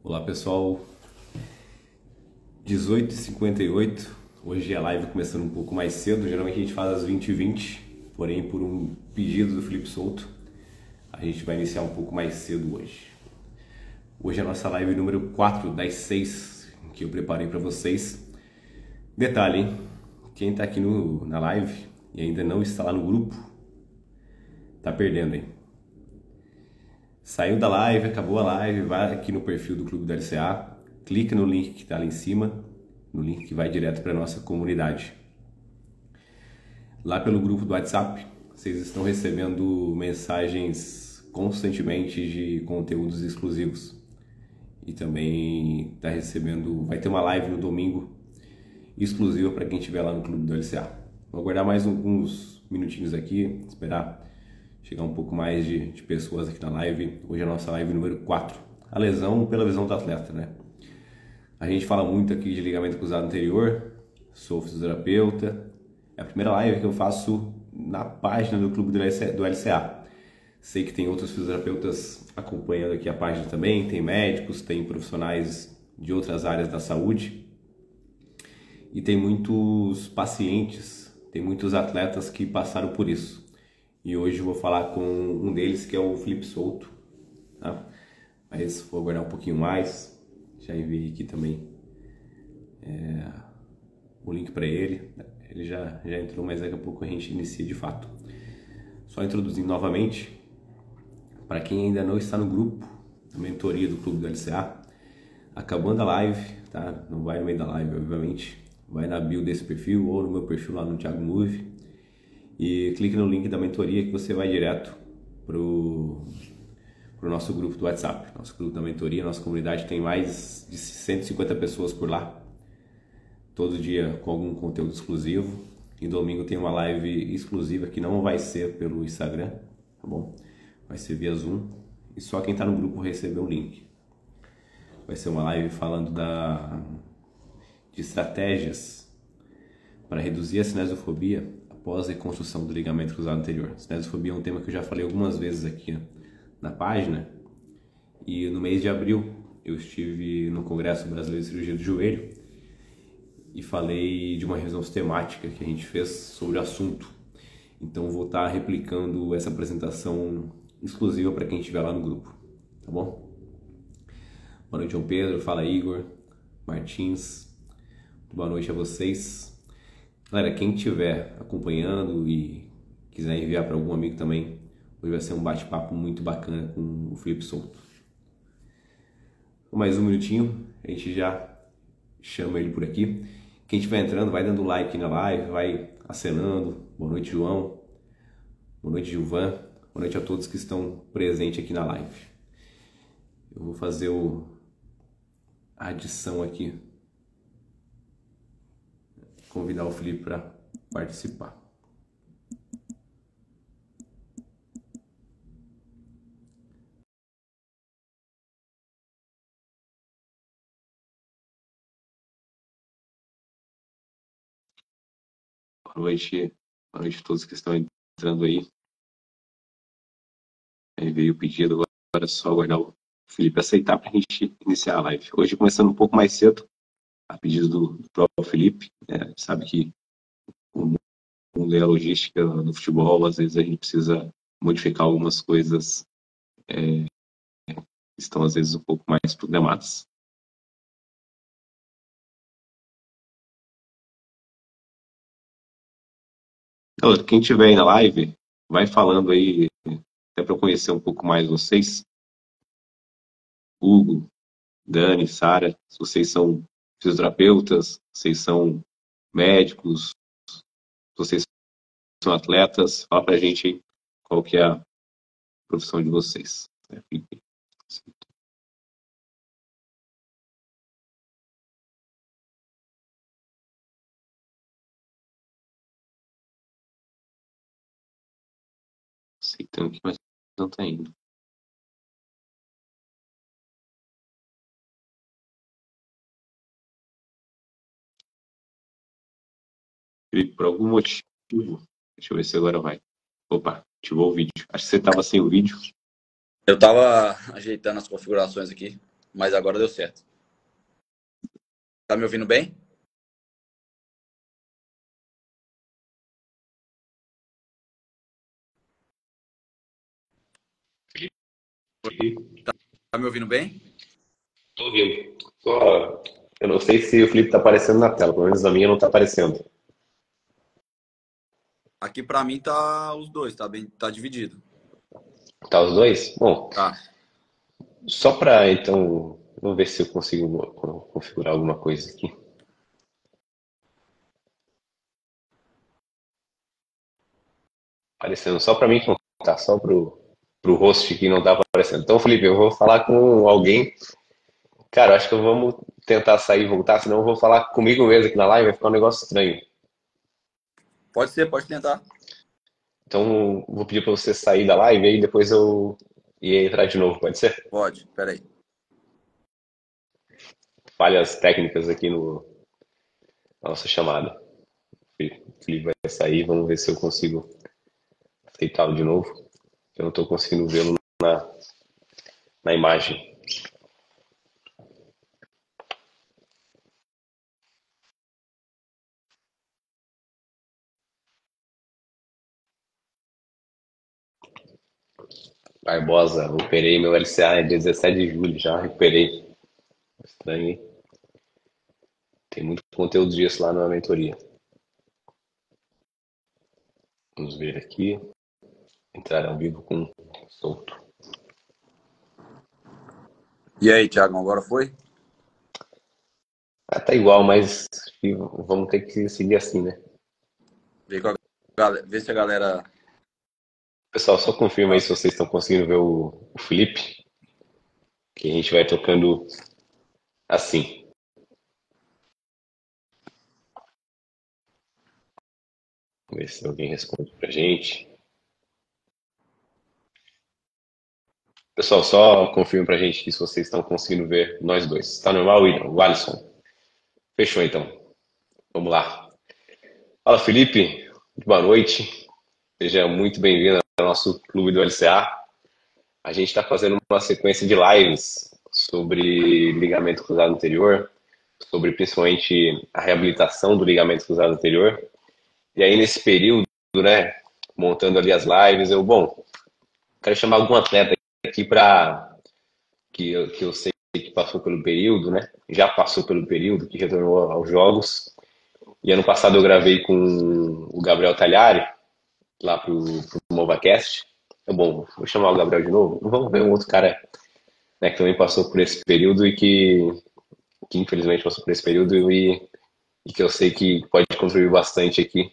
Olá pessoal, 18h58, hoje a live começando um pouco mais cedo, geralmente a gente faz às 20h20, porém por um pedido do Felipe Souto, a gente vai iniciar um pouco mais cedo hoje. Hoje é a nossa live número 4 das 6 que eu preparei para vocês. Detalhe, hein? Quem está aqui na live e ainda não está lá no grupo, tá perdendo, hein? Saiu da live, acabou a live, vai aqui no perfil do Clube do LCA, clica no link que está ali em cima, no link que vai direto para a nossa comunidade. Lá pelo grupo do WhatsApp, vocês estão recebendo mensagens constantemente de conteúdos exclusivos. E também está recebendo, vai ter uma live no domingo exclusiva para quem estiver lá no Clube do LCA. Vou aguardar mais alguns minutinhos aqui, esperar chegar um pouco mais de pessoas aqui na live. Hoje é a nossa live número 4. A lesão pela visão do atleta, né? A gente fala muito aqui de ligamento cruzado anterior. Sou fisioterapeuta. É a primeira live que eu faço na página do Clube do LCA. Sei que tem outros fisioterapeutas acompanhando aqui a página também. Tem médicos, tem profissionais de outras áreas da saúde. E tem muitos pacientes, tem muitos atletas que passaram por isso. E hoje eu vou falar com um deles, que é o Felipe Souto, tá? Mas vou aguardar um pouquinho mais. Já enviei aqui também o link para ele. Ele já entrou, mas daqui a pouco a gente inicia de fato. Só introduzindo novamente, para quem ainda não está no grupo, a mentoria do Clube do LCA, acabando a live, tá? Não vai no meio da live, obviamente. Vai na bio desse perfil ou no meu perfil lá no Thiago Move. E clique no link da mentoria que você vai direto pro nosso grupo do WhatsApp. Nosso grupo da mentoria, nossa comunidade tem mais de 150 pessoas por lá. Todo dia com algum conteúdo exclusivo. E domingo tem uma live exclusiva que não vai ser pelo Instagram, tá bom? Vai ser via Zoom. E só quem está no grupo recebeu o link. Vai ser uma live falando de estratégias para reduzir a cinesiofobia após a reconstrução do ligamento cruzado anterior. Cinesiofobia é um tema que eu já falei algumas vezes aqui na página. E no mês de abril eu estive no Congresso Brasileiro de Cirurgia do Joelho e falei de uma revisão sistemática que a gente fez sobre o assunto. Então vou estar replicando essa apresentação exclusiva para quem estiver lá no grupo, tá bom? Boa noite, João Pedro. Fala, Igor Martins. Boa noite a vocês. Galera, quem estiver acompanhando e quiser enviar para algum amigo também, hoje vai ser um bate-papo muito bacana com o Felipe Souto. Mais um minutinho, a gente já chama ele por aqui. Quem estiver entrando, vai dando like na live, vai acenando. Boa noite, João. Boa noite, Gilvan. Boa noite a todos que estão presentes aqui na live. Eu vou fazer a adição aqui. Convidar o Felipe para participar. Boa noite a todos que estão entrando aí. Aí veio o pedido, agora é só aguardar o Felipe aceitar para a gente iniciar a live. Hoje começando um pouco mais cedo, a pedido do próprio Felipe. Sabe que o mundo é a logística no futebol, às vezes a gente precisa modificar algumas coisas que estão às vezes um pouco mais programadas. Então, quem estiver aí na live, vai falando aí, até para eu conhecer um pouco mais vocês. Hugo, Dani, Sara, se vocês são fisioterapeutas, vocês são médicos, se vocês são atletas, fala pra gente aí qual que é a profissão de vocês. Aceitando aqui, mas não tá indo. Felipe, por algum motivo, deixa eu ver se agora vai. Opa, ativou o vídeo. Acho que você tava sem o vídeo. Eu tava ajeitando as configurações aqui. mas agora deu certo. Tá me ouvindo bem? Tá me ouvindo bem? Tô ouvindo. Eu não sei se o Felipe tá aparecendo na tela, pelo menos a minha não tá aparecendo. Aqui pra mim tá os dois, tá bem, tá dividido. Tá os dois? Bom, Tá. só para então, vamos ver se eu consigo configurar alguma coisa aqui. Aparecendo só para mim que não tá, só pro host que não tá aparecendo. Então, Felipe, eu vou falar com alguém. Cara, eu acho que vamos tentar sair e voltar, senão eu vou falar comigo mesmo aqui na live, vai ficar um negócio estranho. Pode ser, pode tentar. Então, vou pedir para você sair da live e aí depois eu ia entrar de novo, pode ser? Pode, peraí. Falhas técnicas aqui no, na nossa chamada. O Felipe vai sair, vamos ver se eu consigo aceitá-lo de novo. Eu não estou conseguindo vê-lo na imagem. Barbosa, operei meu LCA dia 17 de julho, já recuperei. Estranho, hein? Tem muito conteúdo disso lá na mentoria. Vamos ver aqui. Entrar ao vivo com solto. E aí, Thiago, agora foi? Ah, tá igual, mas vamos ter que seguir assim, né? Vê se a galera. Pessoal, só confirma aí se vocês estão conseguindo ver o Felipe, que a gente vai tocando assim. Vamos ver se alguém responde pra gente. Pessoal, só confirma pra gente se vocês estão conseguindo ver nós dois. Tá normal, William? O Alisson? Fechou então. Vamos lá. Fala, Felipe. Boa noite. Seja muito bem-vindo ao nosso clube do LCA. A gente está fazendo uma sequência de lives sobre ligamento cruzado anterior, sobre principalmente a reabilitação do ligamento cruzado anterior. E aí, nesse período, né, montando ali as lives, quero chamar algum atleta aqui para que eu sei que passou pelo período, né? Já passou pelo período, que retornou aos jogos. E ano passado eu gravei com o Gabriel Talhari, lá pro MovaCast. Vou chamar o Gabriel de novo. Vamos ver um outro cara, né, que também passou por esse período e que infelizmente passou por esse período e que eu sei que pode contribuir bastante aqui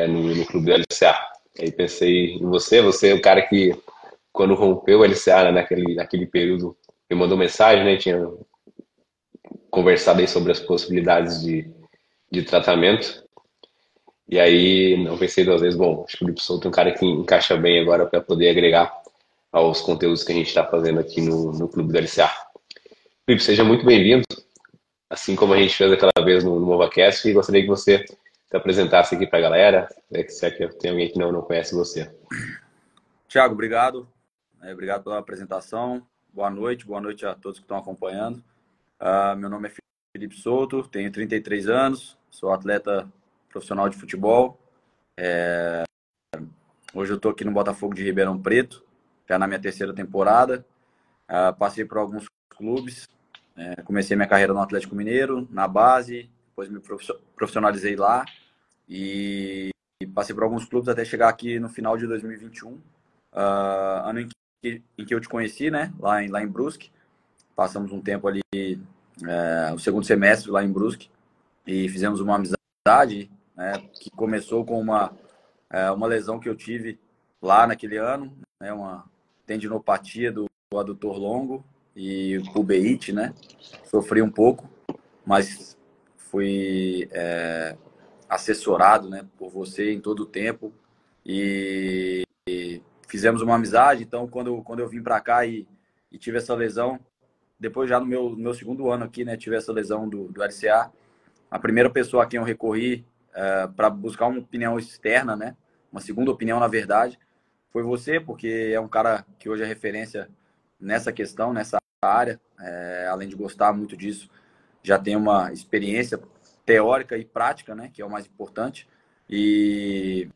no clube do LCA. Aí pensei em você é o cara que, quando rompeu o LCA, né, naquele período, me mandou mensagem, né? Tinha conversado aí sobre as possibilidades de tratamento. E aí não pensei duas vezes, acho que o Felipe Souto é um cara que encaixa bem agora para poder agregar aos conteúdos que a gente está fazendo aqui no Clube do LCA. Felipe, seja muito bem-vindo, assim como a gente fez aquela vez no MovaCast, e gostaria que você se apresentasse aqui para a galera, se é que tem alguém que não conhece você. Thiago, obrigado. Obrigado pela apresentação. Boa noite a todos que estão acompanhando. Meu nome é Felipe Souto, tenho 33 anos, sou atleta profissional de futebol. Hoje eu estou aqui no Botafogo de Ribeirão Preto, já na minha terceira temporada. Passei por alguns clubes, comecei minha carreira no Atlético Mineiro, na base, depois me profissionalizei lá e passei por alguns clubes até chegar aqui no final de 2021, ano em que eu te conheci, né, lá em Brusque. Passamos um tempo ali, o segundo semestre lá em Brusque, e fizemos uma amizade, né, que começou com uma lesão que eu tive lá naquele ano, né, uma tendinopatia do adutor longo e pubeite, né? Sofri um pouco, mas fui assessorado, né, por você em todo o tempo e fizemos uma amizade. Então, quando eu vim para cá e tive essa lesão, depois já no meu segundo ano aqui, né, tive essa lesão do LCA, a primeira pessoa a quem eu recorri para buscar uma opinião externa, né, uma segunda opinião, na verdade, foi você, porque é um cara que hoje é referência nessa questão, nessa área, além de gostar muito disso, já tenho uma experiência teórica e prática, né, que é o mais importante. E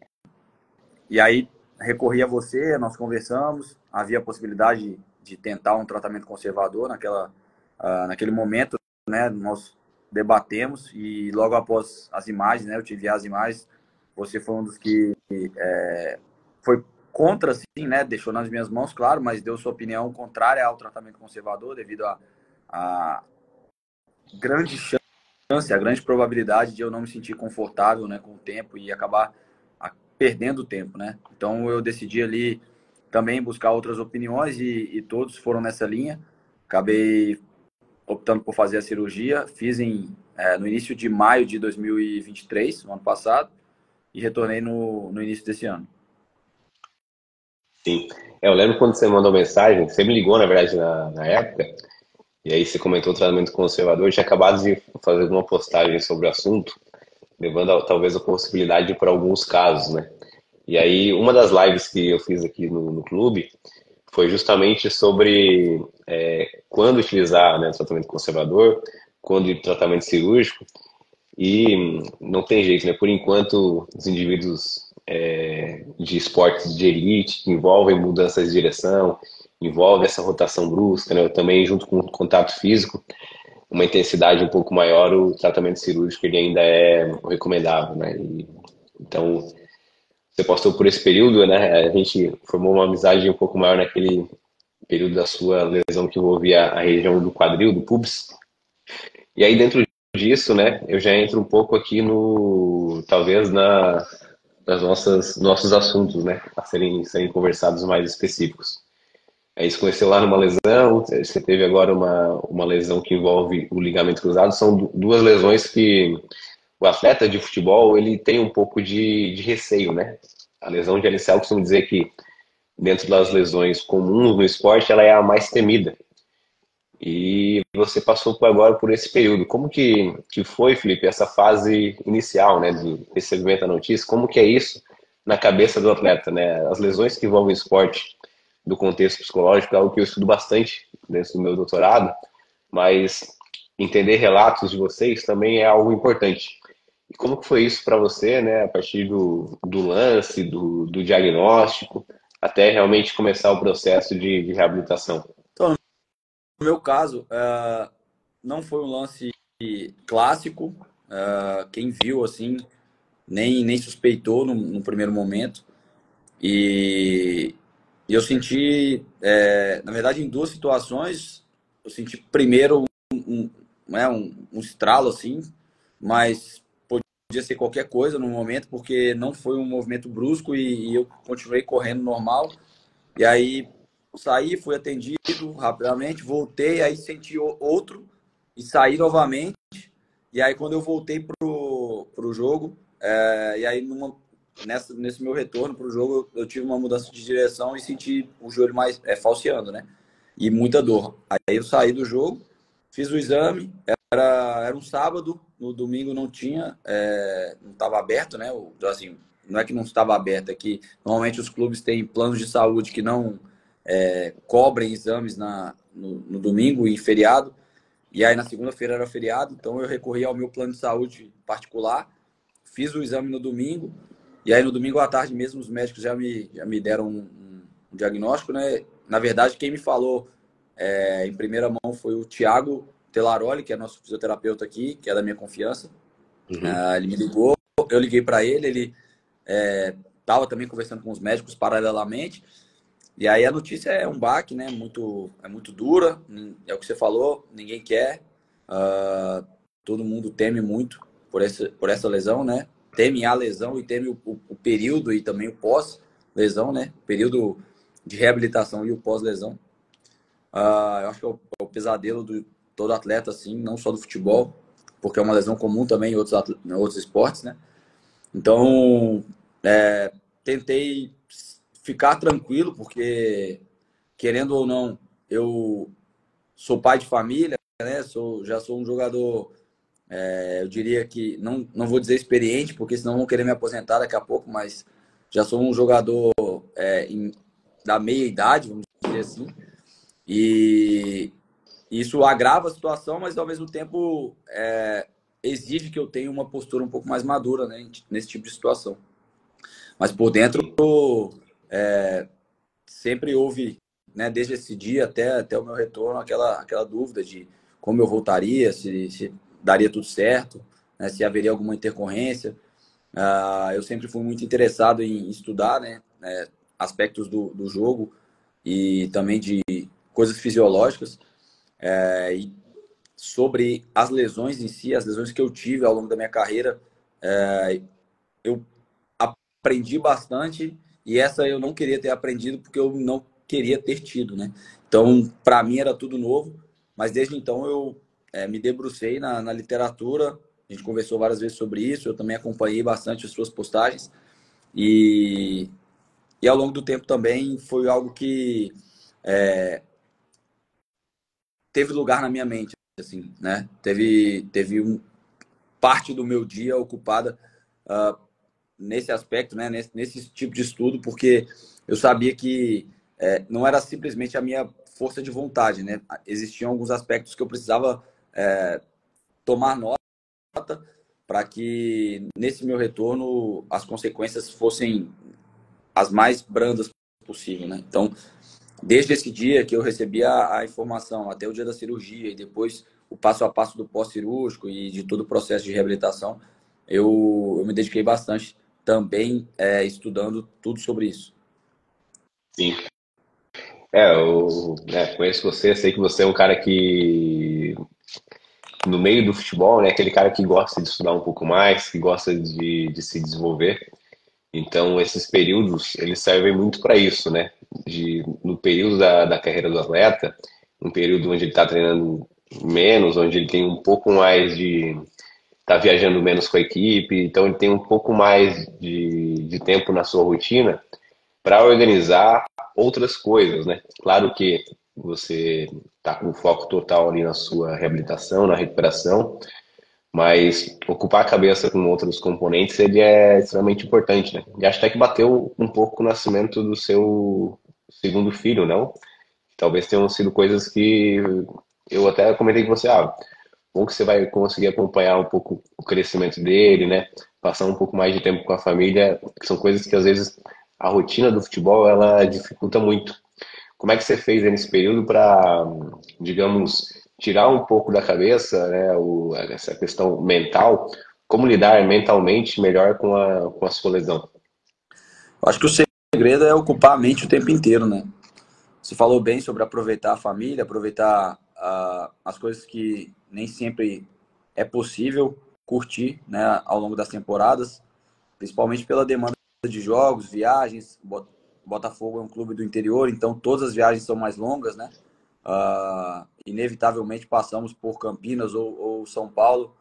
aí recorri a você, nós conversamos, havia a possibilidade de tentar um tratamento conservador naquele momento, né, nós debatemos e logo após as imagens, né, eu tive as imagens, você foi um dos que foi contra, sim, né, deixou nas minhas mãos, claro, mas deu sua opinião contrária ao tratamento conservador devido a grande chance, a grande probabilidade de eu não me sentir confortável, né, com o tempo e acabar perdendo tempo, né? Então eu decidi ali também buscar outras opiniões e todos foram nessa linha. Acabei optando por fazer a cirurgia, fiz no início de maio de 2023, no ano passado, e retornei no início desse ano. Sim. Eu lembro quando você mandou mensagem, você me ligou, na verdade, na época, e aí você comentou o tratamento conservador, eu tinha acabado de fazer uma postagem sobre o assunto, levando talvez a possibilidade para alguns casos, né? E aí, uma das lives que eu fiz aqui no clube foi justamente sobre quando utilizar, né, tratamento conservador, quando ir tratamento cirúrgico, e não tem jeito, né? Por enquanto, os indivíduos de esportes de elite que envolvem mudanças de direção, envolve essa rotação brusca, né? Também junto com o contato físico, uma intensidade um pouco maior, o tratamento cirúrgico ele ainda é recomendável, né? Então, você passou por esse período, né? A gente formou uma amizade um pouco maior naquele período da sua lesão que envolvia a região do quadril, do pubis. E aí, dentro disso, né, eu já entro um pouco aqui talvez nas nossos assuntos, né, a serem conversados mais específicos. Aí você conheceu lá numa lesão, você teve agora uma lesão que envolve o ligamento cruzado, são duas lesões que o atleta de futebol, ele tem um pouco de receio, né? A lesão de ACL, eu costumo dizer que dentro das lesões comuns no esporte, ela é a mais temida. E você passou agora por esse período. Como que foi, Felipe, essa fase inicial, né, de recebimento da notícia? Como que é isso na cabeça do atleta, né? As lesões que envolvem esporte do contexto psicológico é algo que eu estudo bastante dentro do meu doutorado, mas entender relatos de vocês também é algo importante. E como que foi isso para você, né, a partir do lance, do diagnóstico, até realmente começar o processo de reabilitação? Então, no meu caso, não foi um lance clássico. Quem viu, assim, nem suspeitou no primeiro momento. E eu senti, na verdade, em duas situações, eu senti primeiro um estralo, assim, mas podia ser qualquer coisa no momento, porque não foi um movimento brusco e eu continuei correndo normal. E aí saí, fui atendido rapidamente, voltei, aí senti outro e saí novamente. E aí quando eu voltei pro jogo, e aí nesse meu retorno pro jogo, eu tive uma mudança de direção e senti o joelho mais falseando, né? E muita dor. Aí eu saí do jogo, fiz o exame, era um sábado, no domingo não tinha, não estava aberto, né? Assim, não é que não estava aberto, é que normalmente os clubes têm planos de saúde que não cobrem exames no domingo e feriado. E aí na segunda-feira era feriado, então eu recorri ao meu plano de saúde particular, fiz o exame no domingo, e aí no domingo à tarde mesmo os médicos já me deram um diagnóstico, né? Na verdade, quem me falou em primeira mão foi o Thiago Telaroli, que é nosso fisioterapeuta aqui, que é da minha confiança. Uhum. Ele me ligou, eu liguei para ele estava também conversando com os médicos paralelamente. E aí a notícia é um baque, né? Muito dura, é o que você falou, ninguém quer. Todo mundo teme muito por essa lesão, né? Teme a lesão e teme o período e também o pós-lesão, né? O período de reabilitação e o pós-lesão. Eu acho que é o pesadelo de todo atleta, assim, não só do futebol, porque é uma lesão comum também em outros esportes, né? Então, tentei ficar tranquilo, porque, querendo ou não, eu sou pai de família, né? Já sou um jogador, eu diria que, não vou dizer experiente, porque senão vão querer me aposentar daqui a pouco, mas já sou um jogador da meia idade, vamos dizer assim. E isso agrava a situação, mas ao mesmo tempo exige que eu tenha uma postura um pouco mais madura, né, nesse tipo de situação. Mas por dentro, Sim. sempre houve, né, desde esse dia até o meu retorno, aquela dúvida de como eu voltaria, se daria tudo certo, né, se haveria alguma intercorrência. Eu sempre fui muito interessado em estudar, né, aspectos do jogo e também de coisas fisiológicas. E sobre as lesões em si, as lesões que eu tive ao longo da minha carreira, eu aprendi bastante e essa eu não queria ter aprendido porque eu não queria ter tido, né? Então, para mim era tudo novo, mas desde então eu me debrucei na literatura, a gente conversou várias vezes sobre isso, eu também acompanhei bastante as suas postagens e, e ao longo do tempo também foi algo que teve lugar na minha mente, assim, né? Teve parte do meu dia ocupada nesse aspecto, né, nesse tipo de estudo, porque eu sabia que não era simplesmente a minha força de vontade, né? Existiam alguns aspectos que eu precisava tomar nota para que nesse meu retorno as consequências fossem as mais brandas possível, né? Então, desde esse dia que eu recebi a informação, até o dia da cirurgia e depois o passo a passo do pós-cirúrgico e de todo o processo de reabilitação, eu me dediquei bastante também estudando tudo sobre isso. Sim. Eu, né, conheço você, sei que você é um cara que, no meio do futebol, né, aquele cara que gosta de estudar um pouco mais, que gosta de se desenvolver. Então, esses períodos, eles servem muito para isso, né? No período da carreira do atleta, um período onde ele está treinando menos, onde ele tem um pouco mais de tá viajando menos com a equipe, então ele tem um pouco mais de tempo na sua rotina para organizar outras coisas, né? Claro que você está com foco total ali na sua reabilitação, na recuperação, mas ocupar a cabeça com outros componentes ele é extremamente importante, né? E acho até que bateu um pouco com o nascimento do seu segundo filho, não? Talvez tenham sido coisas que eu até comentei com você, bom que você vai conseguir acompanhar um pouco o crescimento dele, né? Passar um pouco mais de tempo com a família, que são coisas que às vezes a rotina do futebol ela dificulta muito. Como é que você fez aí nesse período para, digamos, tirar um pouco da cabeça, né, essa questão mental? Como lidar mentalmente melhor com a sua lesão? Eu acho que o segredo é ocupar a mente o tempo inteiro, né? Você falou bem sobre aproveitar a família, aproveitar as coisas que nem sempre é possível curtir, né, ao longo das temporadas, principalmente pela demanda de jogos, viagens. Botafogo é um clube do interior, então todas as viagens são mais longas, né? Inevitavelmente passamos por Campinas ou São Paulo,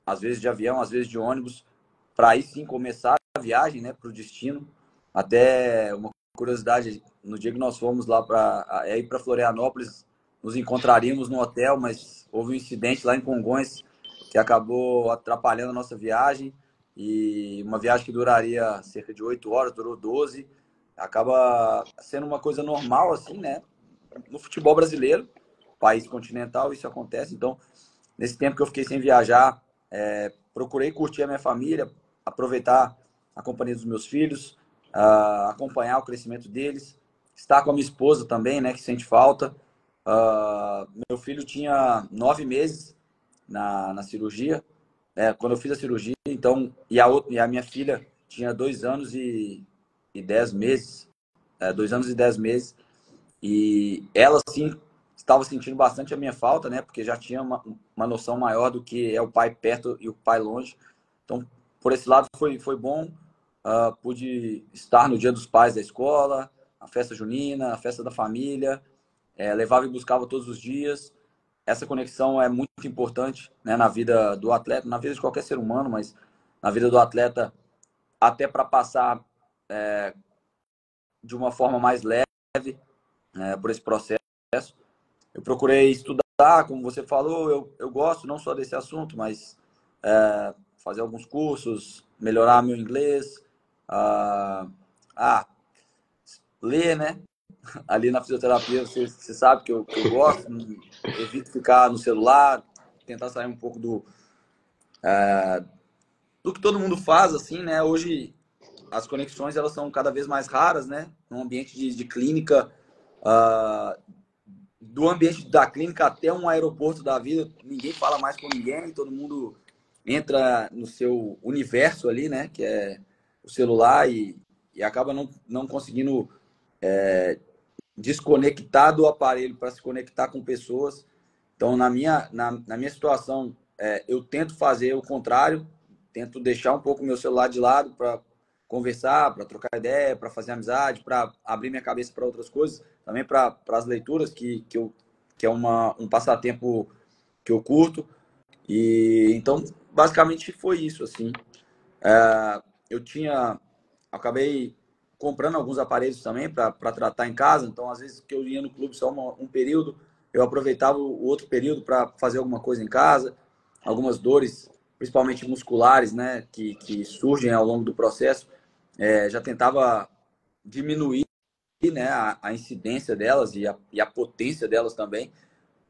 às vezes de avião, às vezes de ônibus, para aí sim começar a viagem, né, para o destino. Até uma curiosidade, no dia que nós fomos lá para ir para Florianópolis, nos encontraríamos no hotel, mas houve um incidente lá em Congonhas que acabou atrapalhando a nossa viagem, e uma viagem que duraria cerca de 8 horas, durou 12. Acaba sendo uma coisa normal, assim, né? No futebol brasileiro, país continental, isso acontece. Então, nesse tempo que eu fiquei sem viajar, procurei curtir a minha família, aproveitar a companhia dos meus filhos, acompanhar o crescimento deles, estar com a minha esposa também, né, que sente falta. Meu filho tinha 9 meses na cirurgia, quando eu fiz a cirurgia, então, e a minha filha tinha 2 anos e 10 meses, 2 anos e 10 meses, e ela, sim, estava sentindo bastante a minha falta, né? Porque já tinha uma noção maior do que é o pai perto e o pai longe. Então, por esse lado, foi bom. Pude estar no Dia dos Pais da escola, a festa junina, a festa da família. Levava e buscava todos os dias. Essa conexão é muito importante, né, na vida do atleta, na vida de qualquer ser humano, mas na vida do atleta, até para passar de uma forma mais leve, por esse processo. Eu procurei estudar, como você falou, eu gosto não só desse assunto, mas fazer alguns cursos, melhorar meu inglês, ler, né? ali na fisioterapia, você sabe que eu gosto, evito ficar no celular, tentar sair um pouco do que todo mundo faz, assim, né? Hoje as conexões elas são cada vez mais raras, né? No ambiente de clínica, uh, do ambiente da clínica até um aeroporto da vida, ninguém fala mais com ninguém, todo mundo entra no seu universo ali, né? Que é o celular e acaba não conseguindo desconectar do aparelho para se conectar com pessoas. Então, na minha situação, eu tento fazer o contrário, tento deixar um pouco o meu celular de lado para conversar, para trocar ideia, para fazer amizade, para abrir minha cabeça para outras coisas, também para as leituras, que é um passatempo que eu curto. E então, basicamente foi isso, assim. Eu acabei comprando alguns aparelhos também para tratar em casa. Então, às vezes que eu ia no clube só um período, eu aproveitava o outro período para fazer alguma coisa em casa. Algumas dores, principalmente musculares, né, que surgem ao longo do processo, já tentava diminuir, né, a incidência delas e a potência delas também,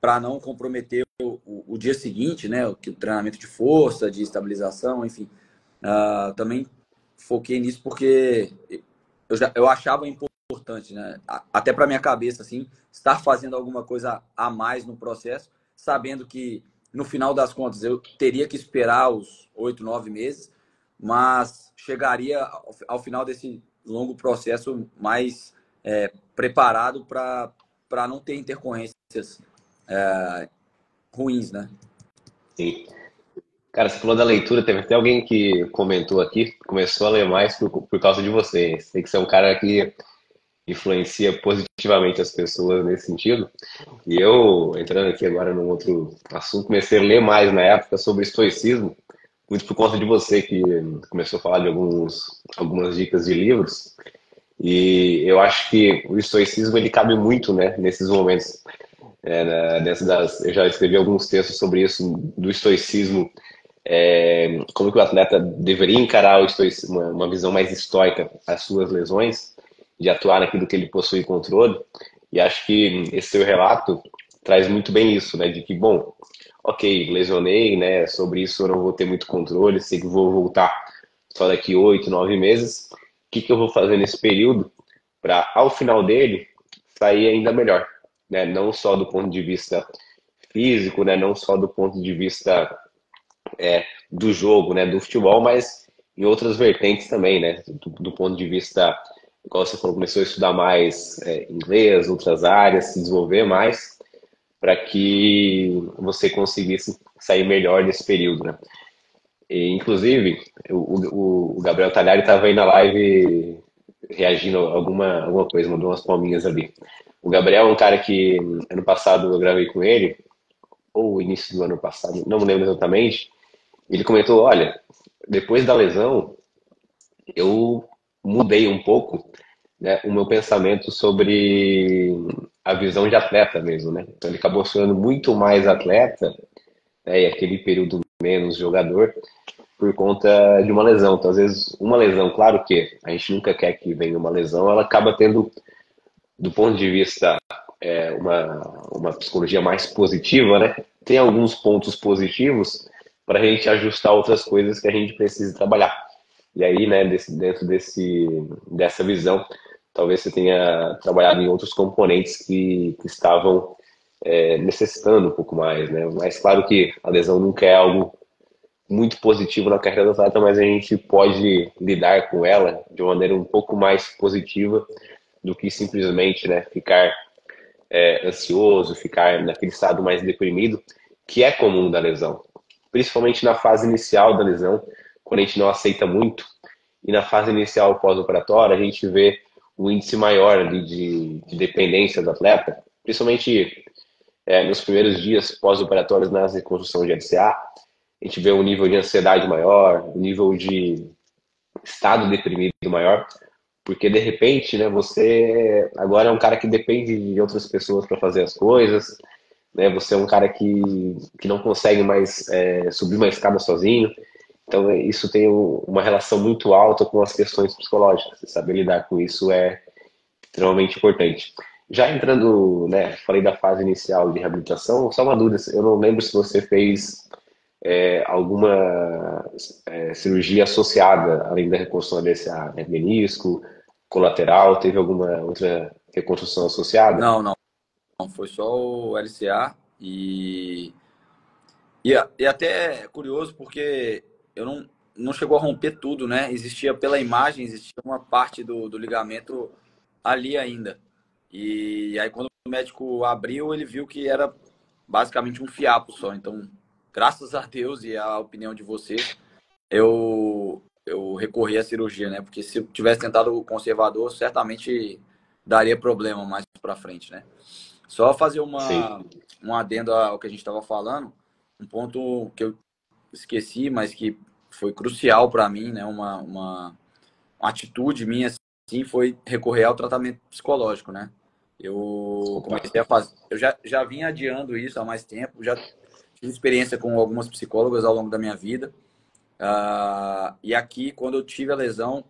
para não comprometer o dia seguinte, né, o treinamento de força, de estabilização, enfim. Também foquei nisso porque eu achava importante, né? Até para minha cabeça, assim, estar fazendo alguma coisa a mais no processo, sabendo que no final das contas eu teria que esperar os 8, 9 meses, mas chegaria ao final desse longo processo mais preparado para não ter intercorrências ruins, né? Sim. Cara, você falou da leitura, teve até alguém que comentou aqui, começou a ler mais por causa de você. Sei que você é um cara que influencia positivamente as pessoas nesse sentido. E eu, entrando aqui agora num outro assunto, comecei a ler mais na época sobre estoicismo, muito por conta de você, que começou a falar de algumas dicas de livros. E eu acho que o estoicismo ele cabe muito, né, nesses momentos. Eu já escrevi alguns textos sobre isso, do estoicismo, como que o atleta deveria encarar o estoicismo, uma visão mais estoica as suas lesões, de atuar naquilo que ele possui controle. E acho que esse seu relato traz muito bem isso, né? De que, bom, ok, lesionei, né? Sobre isso eu não vou ter muito controle, sei que vou voltar só daqui 8, 9 meses. O que que eu vou fazer nesse período para, ao final dele, sair ainda melhor, né? Não só do ponto de vista físico, né? Não só do ponto de vista do jogo, né? Do futebol, mas em outras vertentes também, né? Do ponto de vista, igual você falou, começou a estudar mais inglês, outras áreas, se desenvolver mais, para que você conseguisse sair melhor nesse período, né? E, inclusive, o Gabriel Talhari estava aí na live reagindo a alguma coisa, mandou umas palminhas ali. O Gabriel é um cara que ano passado eu gravei com ele, ou início do ano passado, não me lembro exatamente. Ele comentou: olha, depois da lesão, eu mudei um pouco, né, o meu pensamento sobre a visão de atleta mesmo, né? Então ele acabou sendo muito mais atleta, né, e aquele período menos jogador por conta de uma lesão. Então, às vezes, uma lesão, claro que a gente nunca quer que venha uma lesão, ela acaba tendo, do ponto de vista uma psicologia mais positiva, né? Tem alguns pontos positivos para a gente ajustar outras coisas que a gente precisa trabalhar. E aí, né, dentro dessa visão, talvez você tenha trabalhado em outros componentes que estavam necessitando um pouco mais, né? Mas claro que a lesão nunca é algo muito positivo na carreira do atleta, mas a gente pode lidar com ela de uma maneira um pouco mais positiva do que simplesmente, né, ficar ansioso, ficar naquele estado mais deprimido, que é comum da lesão. Principalmente na fase inicial da lesão, quando a gente não aceita muito, e na fase inicial pós-operatória, a gente vê um índice maior ali de dependência do atleta, principalmente nos primeiros dias pós-operatórios na reconstrução de LCA, a gente vê um nível de ansiedade maior, um nível de estado deprimido maior, porque de repente, né, você agora é um cara que depende de outras pessoas para fazer as coisas, né? Você é um cara que não consegue mais subir uma escada sozinho. Então isso tem uma relação muito alta com as questões psicológicas. Saber lidar com isso é extremamente importante. Já entrando, né, falei da fase inicial de reabilitação, só uma dúvida, eu não lembro se você fez alguma cirurgia associada, além da reconstrução da LCA, né, menisco, colateral, teve alguma outra reconstrução associada? Não, não, não, foi só o LCA e até é curioso porque eu não chegou a romper tudo, né? Existia pela imagem, existia uma parte do ligamento ali ainda. E aí quando o médico abriu, ele viu que era basicamente um fiapo só. Então, graças a Deus e à opinião de vocês, eu recorri à cirurgia, né? Porque se eu tivesse tentado o conservador, certamente daria problema mais para frente, né? Só fazer Sim. um adendo ao que a gente estava falando, um ponto que eu esqueci, mas que foi crucial para mim, né? Uma atitude minha assim foi recorrer ao tratamento psicológico, né? Eu Opa. comecei a fazer, já vinha adiando isso há mais tempo, já tive experiência com algumas psicólogas ao longo da minha vida. E aqui, quando eu tive a lesão,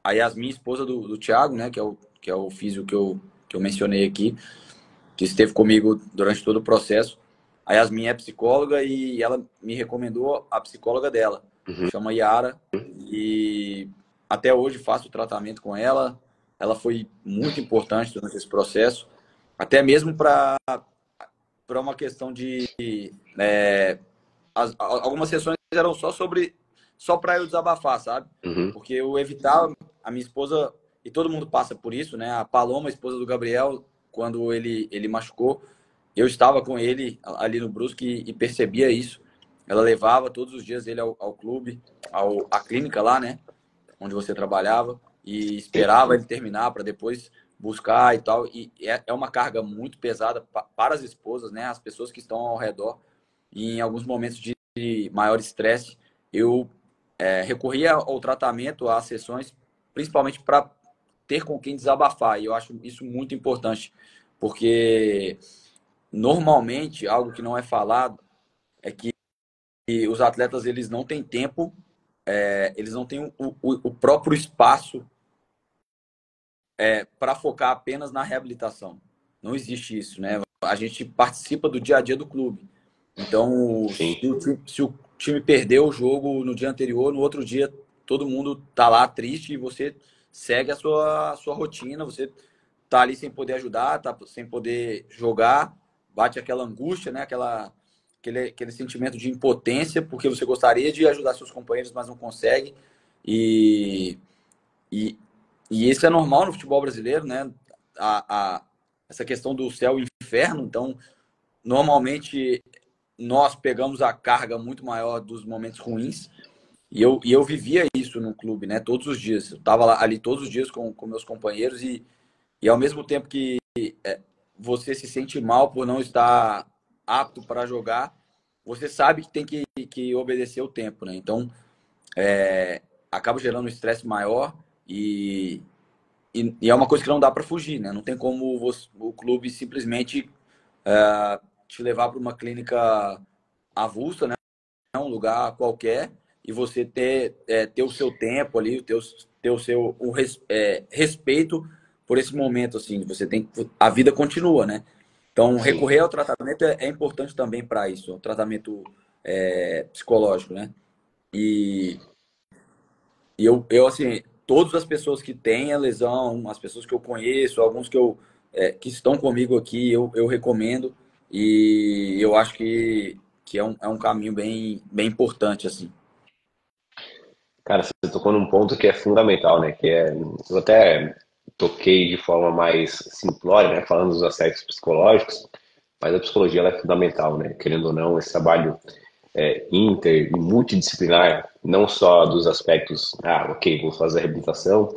a Yasmin, esposa do Thiago, né, que é o físio que eu mencionei aqui, que esteve comigo durante todo o processo. A Yasmin é psicóloga e ela me recomendou a psicóloga dela, chama Yara, e até hoje faço o tratamento com ela. Ela foi muito importante durante esse processo, até mesmo para uma questão de algumas sessões eram só para eu desabafar, sabe? Uhum. Porque eu evitava a minha esposa, e todo mundo passa por isso, né? A Paloma, a esposa do Gabriel, quando ele machucou, eu estava com ele ali no Brusque e percebia isso. Ela levava todos os dias ele ao clube, à clínica lá, né? Onde você trabalhava, e esperava ele terminar para depois buscar e tal. E é uma carga muito pesada para as esposas, né? As pessoas que estão ao redor. E em alguns momentos de maior estresse, eu recorria ao tratamento, às sessões, principalmente para ter com quem desabafar. E eu acho isso muito importante, porque normalmente algo que não é falado é que os atletas eles não têm tempo, eles não têm o próprio espaço para focar apenas na reabilitação. Não existe isso, né? A gente participa do dia a dia do clube. Então, Sim. se o time perdeu o jogo no dia anterior, no outro dia todo mundo tá lá triste e você segue a sua rotina, você tá ali sem poder ajudar, tá sem poder jogar, bate aquela angústia, né? Aquele sentimento de impotência, porque você gostaria de ajudar seus companheiros, mas não consegue. E, e, e isso é normal no futebol brasileiro, né? Essa questão do céu e inferno. Então, normalmente nós pegamos a carga muito maior dos momentos ruins. E eu vivia isso no clube, né? Todos os dias. Eu estava ali todos os dias com meus companheiros e ao mesmo tempo que você se sente mal por não estar apto para jogar, você sabe que tem que obedecer o tempo, né? Então, acaba gerando um estresse maior e é uma coisa que não dá para fugir, né? Não tem como o clube simplesmente te levar para uma clínica avulsa, né? Um lugar qualquer e você ter o seu tempo ali, ter o seu respeito por esse momento, assim. Você tem a vida continua, né? Então, Sim. recorrer ao tratamento é importante também para isso, o tratamento psicológico, né? E, e eu, assim, todas as pessoas que têm a lesão, as pessoas que eu conheço, alguns que estão comigo aqui, eu recomendo. E eu acho que é um caminho bem importante, assim. Cara, você tocou num ponto que é fundamental, né? Eu até toquei de forma mais simplória, né? Falando dos aspectos psicológicos, mas a psicologia ela é fundamental, né? Querendo ou não, esse trabalho inter e multidisciplinar, não só dos aspectos, ok, vou fazer a reabilitação.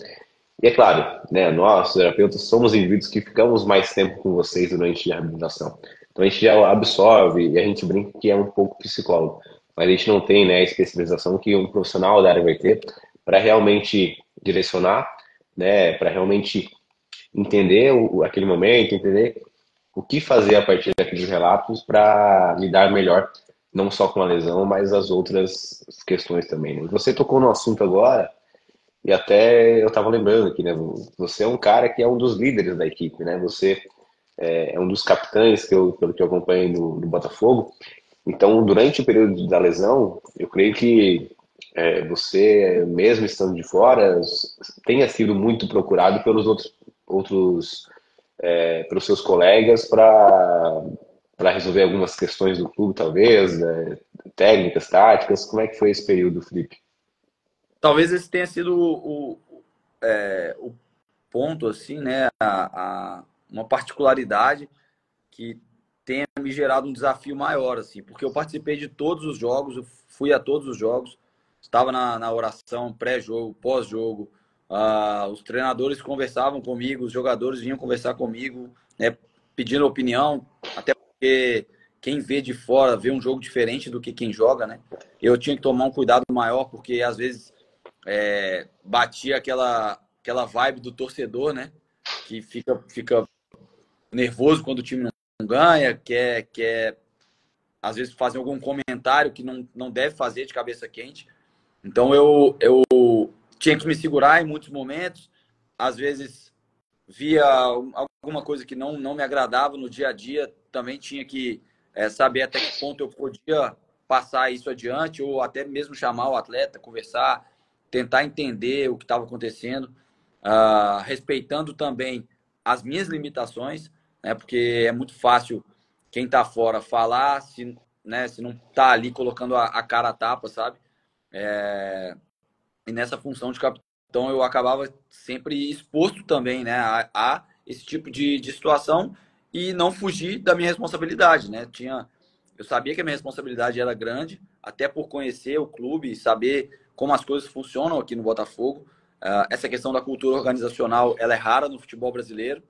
E é claro, né? Nós, terapeutas, somos indivíduos que ficamos mais tempo com vocês durante a reabilitação. Então a gente já absorve e a gente brinca que é um pouco psicólogo, mas a gente não tem, né, a especialização que um profissional da área vai ter para realmente direcionar, né, para realmente entender aquele momento, entender o que fazer a partir daqueles relatos para lidar melhor, não só com a lesão, mas as outras questões também. Né? Você tocou no assunto agora E até eu estava lembrando aqui, né? Você é um cara que é um dos líderes da equipe, né? Você é um dos capitães pelo que eu acompanhei no Botafogo. Então, durante o período da lesão, eu creio que você, mesmo estando de fora, tenha sido muito procurado pelos pelos seus colegas para resolver algumas questões do clube, talvez, né? Técnicas, táticas. Como é que foi esse período, Felipe? Talvez esse tenha sido o ponto, assim, né? Uma particularidade que tenha me gerado um desafio maior, assim, porque eu participei de todos os jogos, eu fui a todos os jogos, estava na oração, pré-jogo, pós-jogo, os treinadores conversavam comigo, os jogadores vinham conversar comigo, né, pedindo opinião, até porque quem vê de fora vê um jogo diferente do que quem joga, né? Eu tinha que tomar um cuidado maior, porque às vezes batia aquela vibe do torcedor, né? Que fica nervoso quando o time não ganha, quer às vezes fazer algum comentário que não deve fazer de cabeça quente. Então eu tinha que me segurar em muitos momentos, às vezes via alguma coisa que não me agradava no dia a dia, também tinha que saber até que ponto eu podia passar isso adiante, ou até mesmo chamar o atleta, conversar, tentar entender o que estava acontecendo, respeitando também as minhas limitações, né, porque é muito fácil quem está fora falar, se não está ali colocando a cara a tapa, sabe? E nessa função de capitão eu acabava sempre exposto também, né, a esse tipo de situação e não fugir da minha responsabilidade, né? Eu sabia que a minha responsabilidade era grande, até por conhecer o clube e saber como as coisas funcionam aqui no Botafogo. Essa questão da cultura organizacional, ela é rara no futebol brasileiro,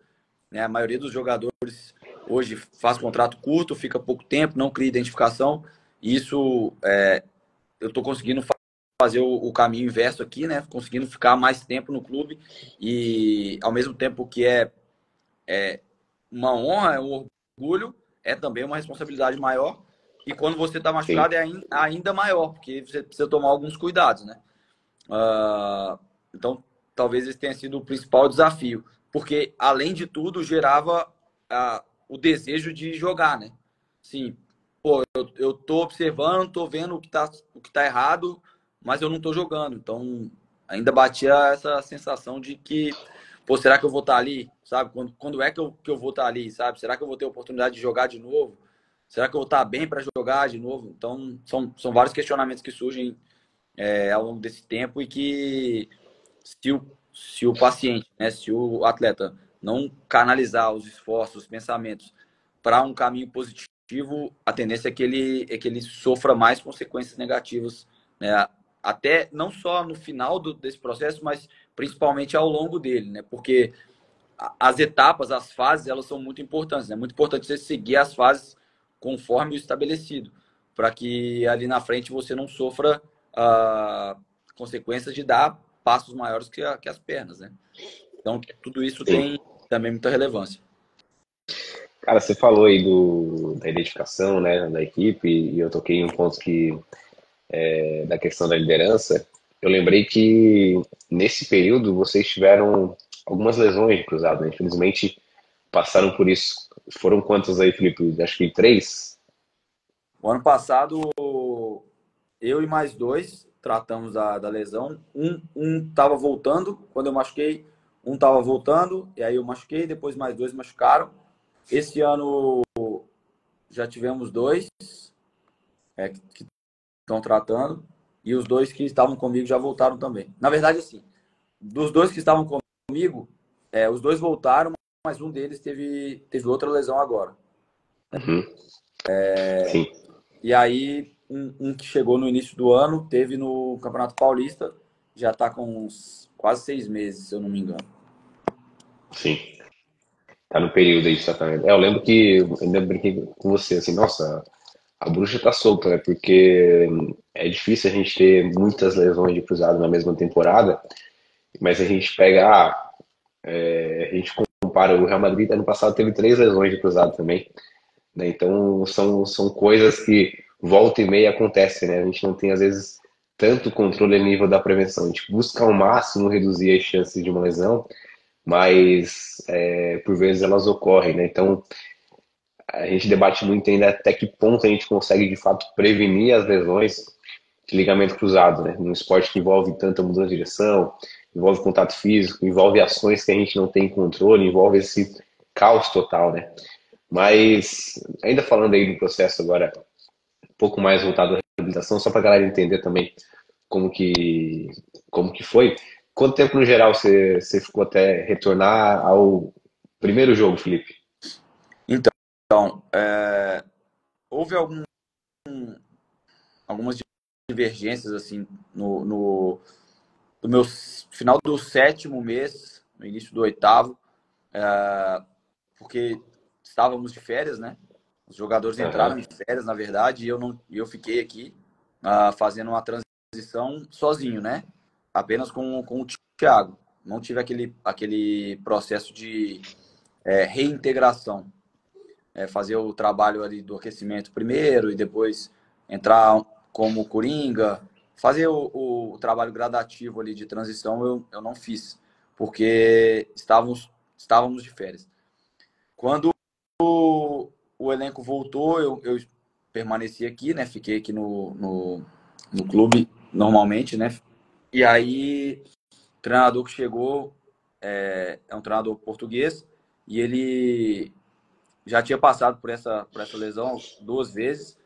né? A maioria dos jogadores hoje faz contrato curto, fica pouco tempo, não cria identificação. E isso eu estou conseguindo fazer o caminho inverso aqui, né? Conseguindo ficar mais tempo no clube e, ao mesmo tempo que é uma honra, é um orgulho, é também uma responsabilidade maior. E quando você está Sim, machucado é ainda maior, porque você precisa tomar alguns cuidados, né? Então, talvez esse tenha sido o principal desafio, porque, além de tudo, gerava o desejo de jogar, né? Sim, pô, eu tô observando, tô vendo o que tá errado, mas eu não tô jogando. Então, ainda batia essa sensação de que, pô, será que eu vou estar ali? Sabe? Quando é que eu vou estar ali? Sabe? Será que eu vou ter a oportunidade de jogar de novo? Será que eu vou estar bem para jogar de novo? Então, são vários questionamentos que surgem ao longo desse tempo e que se o paciente, né, se o atleta não canalizar os esforços, os pensamentos para um caminho positivo, a tendência é que ele sofra mais consequências negativas, né, até não só no final desse processo, mas principalmente ao longo dele, né, porque as etapas, as fases, elas são muito importantes. É muito importante você seguir as fases conforme o estabelecido, para que ali na frente você não sofra consequências de dar passos maiores que as pernas, né? Então, tudo isso sim. tem também muita relevância. Cara, você falou aí da identificação, né, da equipe, e eu toquei em um ponto que da questão da liderança. Eu lembrei que nesse período vocês tiveram algumas lesões de cruzado, né? Infelizmente passaram por isso. Foram quantas aí, Felipe? Acho que três? O ano passado, eu e mais dois tratamos da lesão. Um estava voltando quando eu machuquei, um estava voltando, e aí eu machuquei, depois mais dois machucaram. Esse ano já tivemos dois que estão tratando, e os dois que estavam comigo já voltaram também. Na verdade, assim, dos dois que estavam comigo, os dois voltaram, mas um deles teve outra lesão agora. Uhum. Sim, E aí, um que chegou no início do ano, teve no Campeonato Paulista, já está com uns quase 6 meses, se eu não me engano. sim. Tá no período aí, exatamente. Eu lembro que eu ainda brinquei com você, assim, nossa, a bruxa tá solta, né? Porque é difícil a gente ter muitas lesões de cruzado na mesma temporada, mas a gente pega, a gente compara, o Real Madrid ano passado teve 3 lesões de cruzado também, né? Então são coisas que volta e meia acontecem, né? A gente não tem às vezes tanto controle a nível da prevenção. A gente busca ao máximo reduzir as chances de uma lesão, mas por vezes elas ocorrem, né? Então a gente debate muito ainda até que ponto a gente consegue de fato prevenir as lesões de ligamento cruzado, né? Num esporte que envolve tanta mudança de direção, envolve contato físico, envolve ações que a gente não tem controle, envolve esse caos total, né? Mas ainda falando aí do processo agora, um pouco mais voltado à reabilitação, só para a galera entender também como que, como que foi. Quanto tempo no geral você ficou até retornar ao primeiro jogo, Felipe? Então, houve algumas divergências assim no meu final do 7º mês, no início do 8º, porque estávamos de férias, né? Os jogadores entraram de férias, na verdade, e eu fiquei aqui fazendo uma transição sozinho, né? Apenas com o Thiago. Não tive aquele processo de reintegração. Fazer o trabalho ali do aquecimento primeiro e depois entrar como coringa. Fazer o trabalho gradativo ali de transição eu não fiz, porque estávamos de férias. Quando o elenco voltou, eu permaneci aqui, né? Fiquei aqui no clube normalmente, né? E aí, o treinador que chegou é um treinador português e ele já tinha passado por essa lesão 2 vezes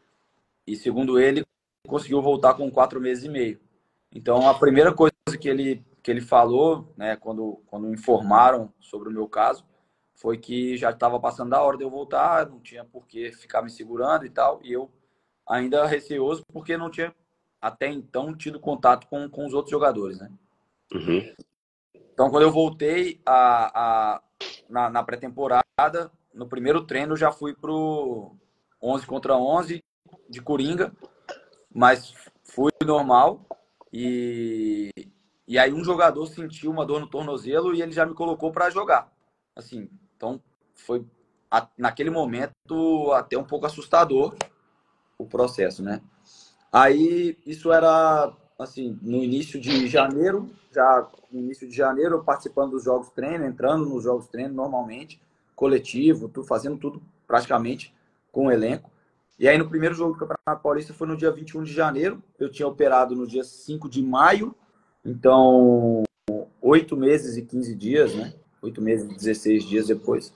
e, segundo ele, conseguiu voltar com 4 meses e meio. Então, a primeira coisa que ele falou, né, quando informaram sobre o meu caso, foi que já estava passando da hora de eu voltar, não tinha por que ficar me segurando e tal, e eu ainda receoso porque não tinha até então tido contato com os outros jogadores, né? Uhum. Então, quando eu voltei na pré-temporada, no primeiro treino já fui pro 11 contra 11 de coringa, mas fui normal e aí um jogador sentiu uma dor no tornozelo e ele já me colocou para jogar. Assim, então foi naquele momento até um pouco assustador o processo, né? Aí isso era assim, no início de janeiro, eu participando dos jogos treino, entrando nos jogos treino normalmente, coletivo, fazendo tudo praticamente com o elenco. E aí no primeiro jogo do Campeonato Paulista foi no dia 21 de janeiro, eu tinha operado no dia 5 de maio, então 8 meses e 15 dias, né? 8 meses e 16 dias depois.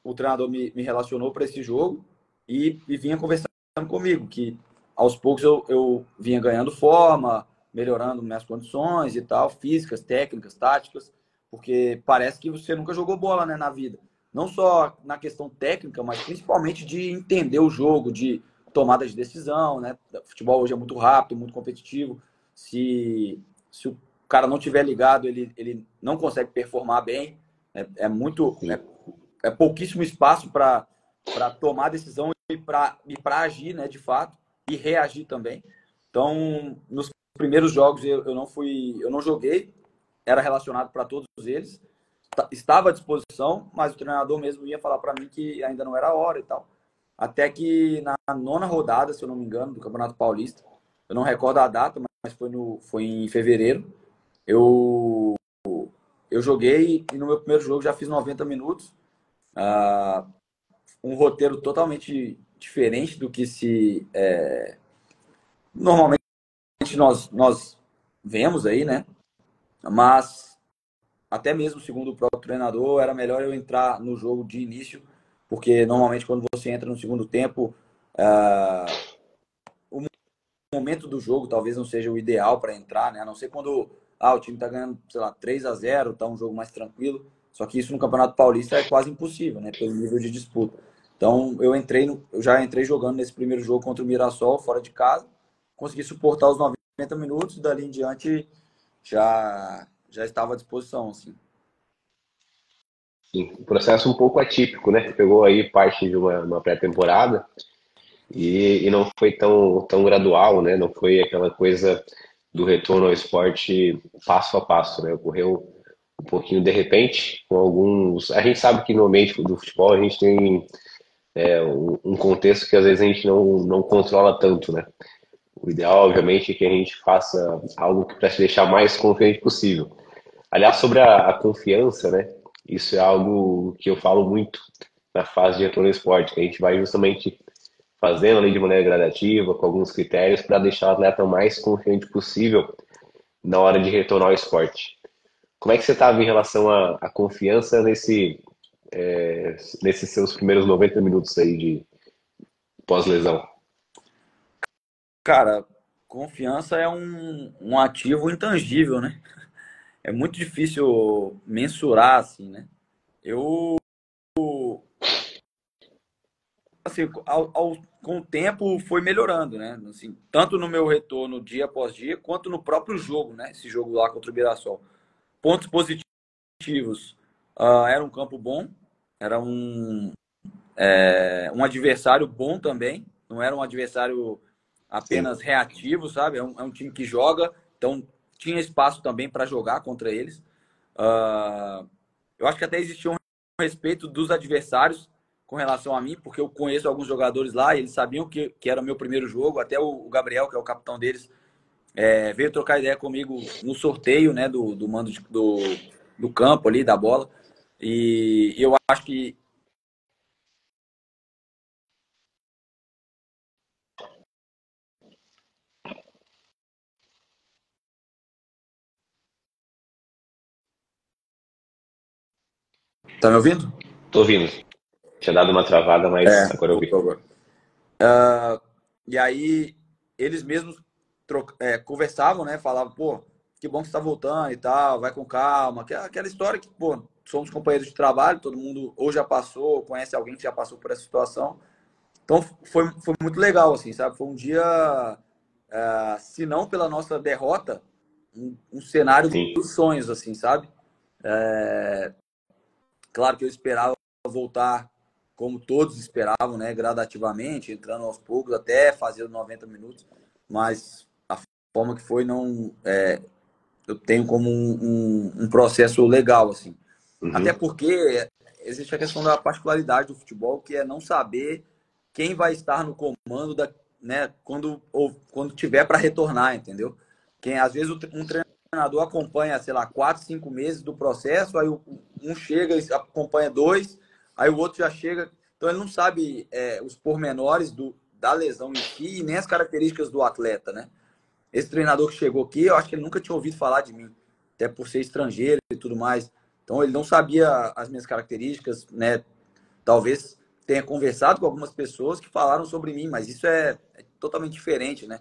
O treinador me relacionou para esse jogo e vinha conversando comigo, que aos poucos eu vinha ganhando forma, melhorando minhas condições e tal, físicas, técnicas, táticas, porque parece que você nunca jogou bola, né, na vida. Não só na questão técnica, mas principalmente de entender o jogo, de tomada de decisão, né? O futebol hoje é muito rápido, muito competitivo. Se o cara não tiver ligado, ele não consegue performar bem. É pouquíssimo espaço para tomar decisão e para agir, né, de fato, e reagir também. Então, nos primeiros jogos eu não joguei, era relacionado para todos eles, estava à disposição, mas o treinador mesmo ia falar para mim que ainda não era a hora e tal. Até que na 9ª rodada, se eu não me engano, do Campeonato Paulista, eu não recordo a data, mas foi em fevereiro, eu joguei e no meu primeiro jogo já fiz 90 minutos. Um roteiro totalmente diferente do que normalmente nós vemos aí, né? Mas até mesmo segundo o próprio treinador, era melhor eu entrar no jogo de início, porque normalmente quando você entra no segundo tempo, o momento do jogo talvez não seja o ideal para entrar, né? A não ser quando o time está ganhando, sei lá, 3-0, tá um jogo mais tranquilo. Só que isso no Campeonato Paulista é quase impossível, né? Pelo nível de disputa. Então, eu já entrei jogando nesse primeiro jogo contra o Mirassol, fora de casa. Consegui suportar os 90 minutos e dali em diante já estava à disposição, assim. Sim, um processo um pouco atípico, né? Você pegou aí parte de uma pré-temporada e não foi tão gradual, né? Não foi aquela coisa do retorno ao esporte passo a passo, né? Ocorreu um pouquinho de repente, com alguns... A gente sabe que no meio do futebol a gente tem um contexto que às vezes a gente não controla tanto, né? O ideal, obviamente, é que a gente faça algo que para te deixar mais confiante possível. Aliás, sobre a confiança, né? Isso é algo que eu falo muito na fase de retorno ao esporte, que a gente vai justamente fazendo ali de maneira gradativa, com alguns critérios, para deixar o atleta o mais confiante possível na hora de retornar ao esporte. Como é que você estava em relação à confiança nesses seus primeiros 90 minutos aí de pós-lesão? Cara, confiança é um ativo intangível, né? É muito difícil mensurar, assim, né? Eu, assim, com o tempo foi melhorando, né? Assim, tanto no meu retorno dia após dia, quanto no próprio jogo, né? Esse jogo lá contra o Mirassol. Pontos positivos. Era um campo bom, era um adversário bom também, não era um adversário Sim. apenas reativo, sabe? É um time que joga, então tinha espaço também para jogar contra eles. Eu acho que até existia um respeito dos adversários com relação a mim, porque eu conheço alguns jogadores lá e eles sabiam que era o meu primeiro jogo. Até o Gabriel, que é o capitão deles, veio trocar ideia comigo no sorteio, né, do mando do campo ali, da bola. E eu acho que. Tá me ouvindo? Tô ouvindo. Tinha dado uma travada, mas agora eu vi. Voltou agora. E aí, eles mesmos conversavam, né? Falavam, pô, que bom que você tá voltando e tal, vai com calma. Aquela história que, pô, somos companheiros de trabalho, todo mundo ou já passou, ou conhece alguém que já passou por essa situação. Então, foi muito legal, assim, sabe? Foi um dia, se não pela nossa derrota, um cenário Sim. dos sonhos, assim, sabe? Claro que eu esperava voltar como todos esperavam, né? Gradativamente, entrando aos poucos, até fazer os 90 minutos. Mas a forma que foi, não, eu tenho como um processo legal, assim. Até Uhum. porque existe a questão da particularidade do futebol, que é não saber quem vai estar no comando né, quando tiver para retornar, entendeu? Às vezes um treinador acompanha, sei lá, 4, 5 meses do processo, aí um chega e acompanha 2, aí o outro já chega. Então ele não sabe os pormenores da lesão em si e nem as características do atleta, né? Esse treinador que chegou aqui, eu acho que ele nunca tinha ouvido falar de mim, até por ser estrangeiro e tudo mais. Então ele não sabia as minhas características, né? Talvez tenha conversado com algumas pessoas que falaram sobre mim, mas isso é totalmente diferente, né?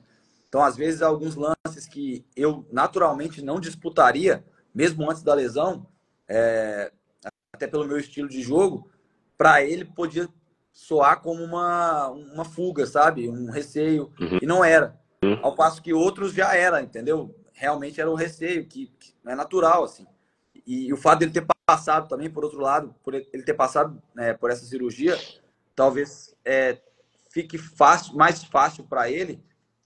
Então, às vezes, alguns lances que eu naturalmente não disputaria, mesmo antes da lesão, até pelo meu estilo de jogo, para ele podia soar como uma fuga, sabe? Um receio. E não era. Ao passo que outros já era, entendeu? Realmente era o receio, que é natural, assim. E o fato dele ter passado também, por outro lado, por ele ter passado, né, por essa cirurgia, talvez fique mais fácil para ele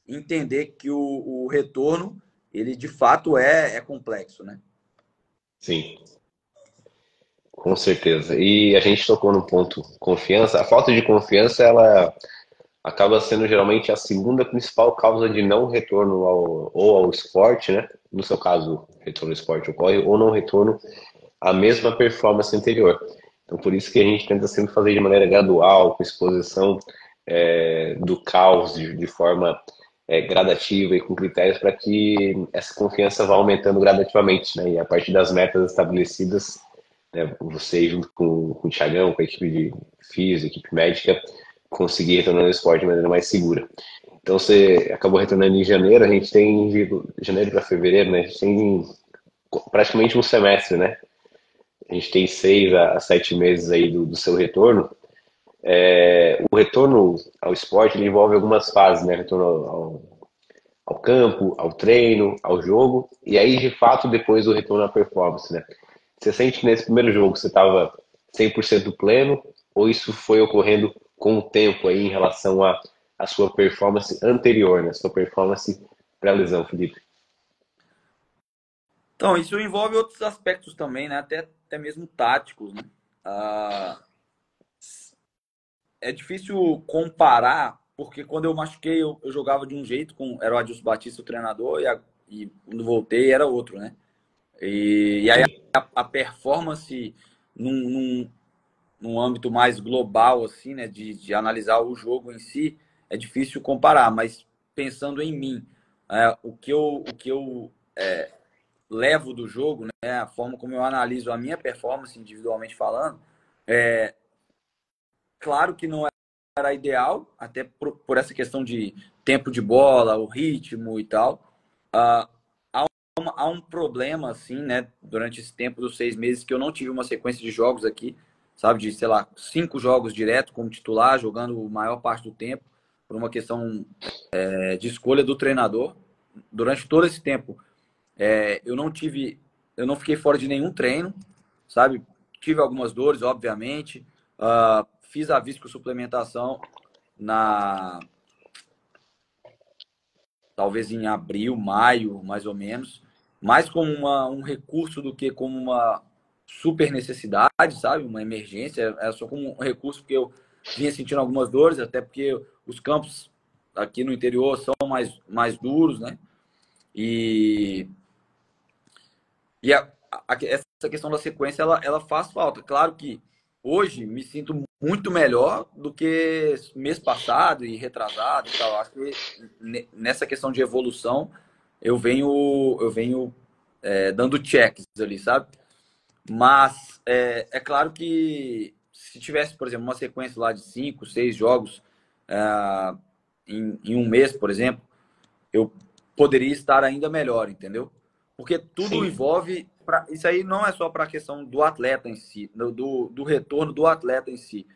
entender que o retorno, ele de fato é complexo, né? Sim, com certeza. E a gente tocou no ponto confiança. A falta de confiança, ela acaba sendo geralmente a segunda principal causa de não retorno ou ao esporte, né? No seu caso, retorno ao esporte ocorre, ou não retorno à mesma performance anterior. Então, por isso que a gente tenta sempre fazer de maneira gradual, com exposição do caos de forma gradativa e com critérios para que essa confiança vá aumentando gradativamente, né? E a partir das metas estabelecidas, né, você junto com o Thiagão, com a equipe de física, equipe médica, conseguir retornar no esporte de maneira mais segura. Então você acabou retornando em janeiro, a gente tem de janeiro para fevereiro, né? A gente tem praticamente um semestre, né? A gente tem 6 a 7 meses aí do seu retorno. O retorno ao esporte ele envolve algumas fases, né? Retorno ao campo, ao treino, ao jogo, e aí de fato depois o retorno à performance, né? Você sente que nesse primeiro jogo você estava 100% pleno, ou isso foi ocorrendo com o tempo aí em relação à sua performance anterior, né? Sua performance pré-lesão, Felipe? Então, isso envolve outros aspectos também, né? Até mesmo táticos, né? Ah, é difícil comparar porque quando eu machuquei, eu jogava de um jeito, era o Adilson Batista o treinador, e quando voltei era outro, né? E aí Sim, a performance num, num âmbito mais global, assim, né, de analisar o jogo em si, é difícil comparar, mas pensando em mim, o que eu levo do jogo, né, a forma como eu analiso a minha performance individualmente falando, claro que não era ideal, até por essa questão de tempo de bola, o ritmo e tal. Uh, há um problema, assim, né, durante esse tempo dos 6 meses que eu não tive uma sequência de jogos aqui, sabe, de, sei lá, 5 jogos direto como titular, jogando a maior parte do tempo, por uma questão de escolha do treinador. Durante todo esse tempo, eu não fiquei fora de nenhum treino, sabe? Tive algumas dores, obviamente. Fiz a visco-suplementação na talvez em abril, maio, mais ou menos, mais como um recurso do que como uma super necessidade, sabe? Uma emergência. Era só como um recurso porque eu vinha sentindo algumas dores, até porque os campos aqui no interior são mais duros, né? E, essa questão da sequência, ela faz falta. Claro que hoje me sinto muito melhor do que mês passado e retrasado e tal. Acho que nessa questão de evolução eu venho dando checks ali, sabe? Mas é claro que se tivesse, por exemplo, uma sequência lá de 5, 6 jogos em um mês, por exemplo, eu poderia estar ainda melhor, entendeu? Porque tudo sim, envolve. Isso aí não é só para a questão do atleta em si, do retorno do atleta em si.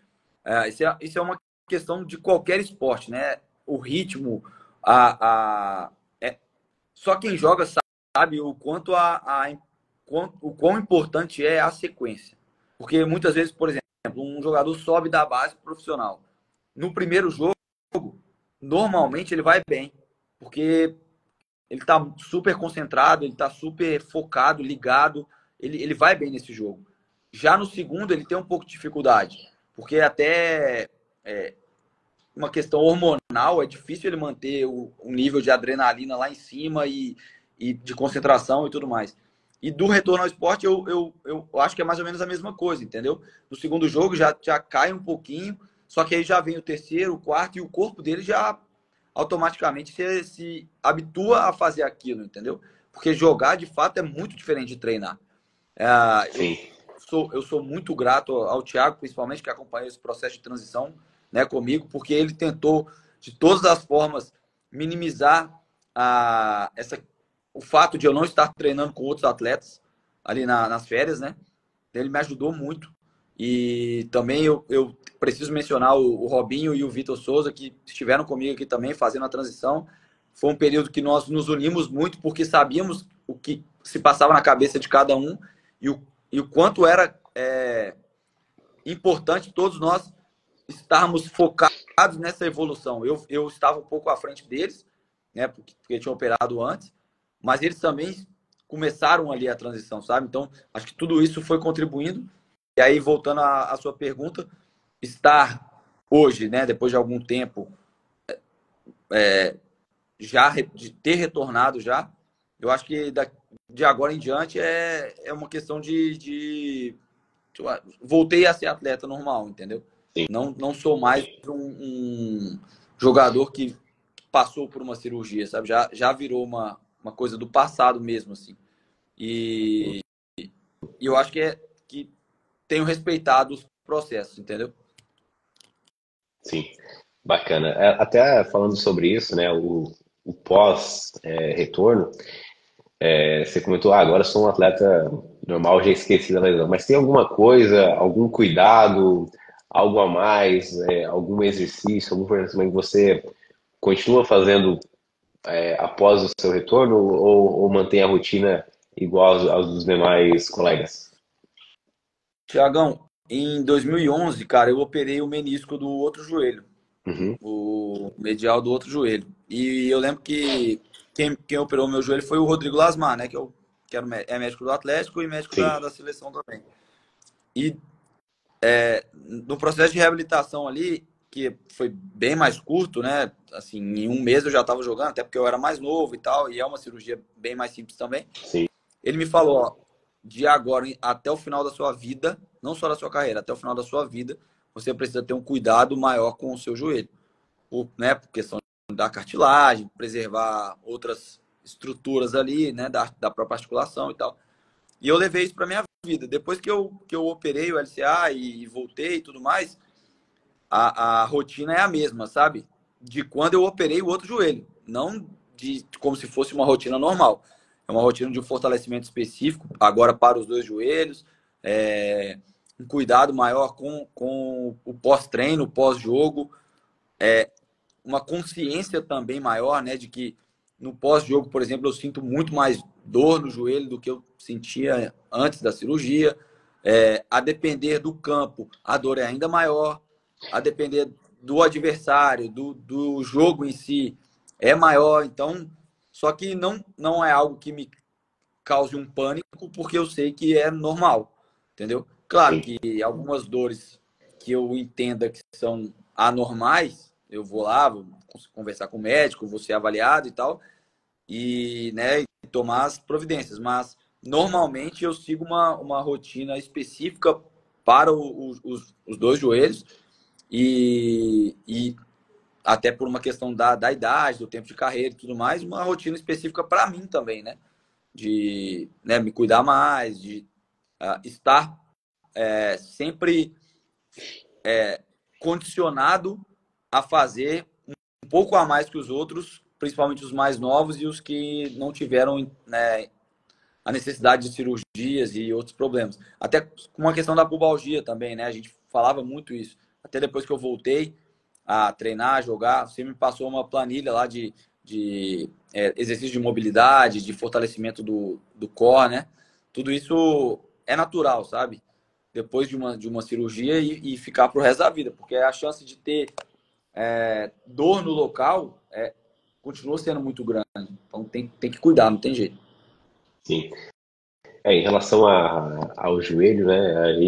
Isso é uma questão de qualquer esporte, né? O ritmo, a, a, é, só quem joga sabe o quanto o quão importante é a sequência. Porque muitas vezes, por exemplo, um jogador sobe da base profissional. No primeiro jogo, normalmente ele vai bem, porque ele está super concentrado, ele está super focado, ligado, ele vai bem nesse jogo. Já no segundo, ele tem um pouco de dificuldade, porque até uma questão hormonal, é difícil ele manter o nível de adrenalina lá em cima e de concentração e tudo mais. E do retorno ao esporte, eu acho que é mais ou menos a mesma coisa, entendeu? No segundo jogo já cai um pouquinho, só que aí já vem o terceiro, o quarto, e o corpo dele já automaticamente se habitua a fazer aquilo, entendeu? Porque jogar, de fato, é muito diferente de treinar. Eu sim. eu sou muito grato ao Thiago, principalmente, que acompanhou esse processo de transição, né, comigo, porque ele tentou, de todas as formas, minimizar o fato de eu não estar treinando com outros atletas ali nas férias, né? Ele me ajudou muito. E também eu preciso mencionar o Robinho e o Vitor Souza, que estiveram comigo aqui também, fazendo a transição. Foi um período que nós nos unimos muito, porque sabíamos o que se passava na cabeça de cada um e o quanto era importante todos nós estarmos focados nessa evolução. Eu estava um pouco à frente deles, né, porque tinha operado antes, mas eles também começaram ali a transição, sabe? Então, acho que tudo isso foi contribuindo. E aí, voltando à sua pergunta, estar hoje, né, depois de algum tempo, já de ter retornado já, eu acho que de agora em diante é uma questão voltei a ser atleta normal, entendeu? Não sou mais um jogador que passou por uma cirurgia, sabe? Já virou uma coisa do passado mesmo, assim. E, e eu acho que tenho respeitado os processos, entendeu? Sim, bacana. Até falando sobre isso, né, o pós-retorno, você comentou, agora sou um atleta normal, já esqueci da lesão, mas tem alguma coisa, algum cuidado, algo a mais, algum exercício, algum fortalecimento que você continua fazendo após o seu retorno ou mantém a rotina igual aos dos demais colegas? Tiagão, em 2011, cara, eu operei o menisco do outro joelho, Uhum, o medial do outro joelho. E eu lembro que quem operou meu joelho foi o Rodrigo Lasmar, né? Que é médico do Atlético e médico sim, da seleção também. E no processo de reabilitação ali, que foi bem mais curto, né? Assim, em um mês eu já estava jogando, até porque eu era mais novo e tal, e é uma cirurgia bem mais simples também. Sim. Ele me falou, ó, de agora até o final da sua vida, não só da sua carreira, até o final da sua vida, você precisa ter um cuidado maior com o seu joelho, por questão da cartilagem, preservar outras estruturas ali, né, da própria articulação e tal. E eu levei isso para minha vida. Depois que eu operei o LCA e voltei e tudo mais, a rotina é a mesma, sabe? De quando eu operei o outro joelho. Não de como se fosse uma rotina normal. É uma rotina de um fortalecimento específico, agora para os dois joelhos. Um cuidado maior com o pós-treino, pós-jogo. Uma consciência também maior, né? De que no pós-jogo, por exemplo, eu sinto muito mais dor no joelho do que eu sentia antes da cirurgia. A depender do campo, a dor é ainda maior. A depender do adversário, do jogo em si, é maior. Então, só que não é algo que me cause um pânico, porque eu sei que é normal, entendeu? Claro Sim. que algumas dores que eu entenda que são anormais, eu vou lá, vou conversar com o médico, vou ser avaliado e tal, e, né, tomar as providências. Mas, normalmente, eu sigo uma rotina específica para os dois joelhos, e até por uma questão da idade, do tempo de carreira e tudo mais, uma rotina específica para mim também, né? De, né, me cuidar mais, de estar sempre condicionado a fazer um pouco a mais que os outros, principalmente os mais novos e os que não tiveram, né, a necessidade de cirurgias e outros problemas. Até com uma questão da pubalgia também, né? A gente falava muito isso. Até depois que eu voltei a treinar, a jogar, você me passou uma planilha lá de exercício de mobilidade, de fortalecimento do core, né? Tudo isso é natural, sabe? Depois de uma cirurgia e ficar pro resto da vida, porque a chance de ter dor no local continua sendo muito grande. Então tem que cuidar, não tem jeito. Sim. Em relação ao joelho, né,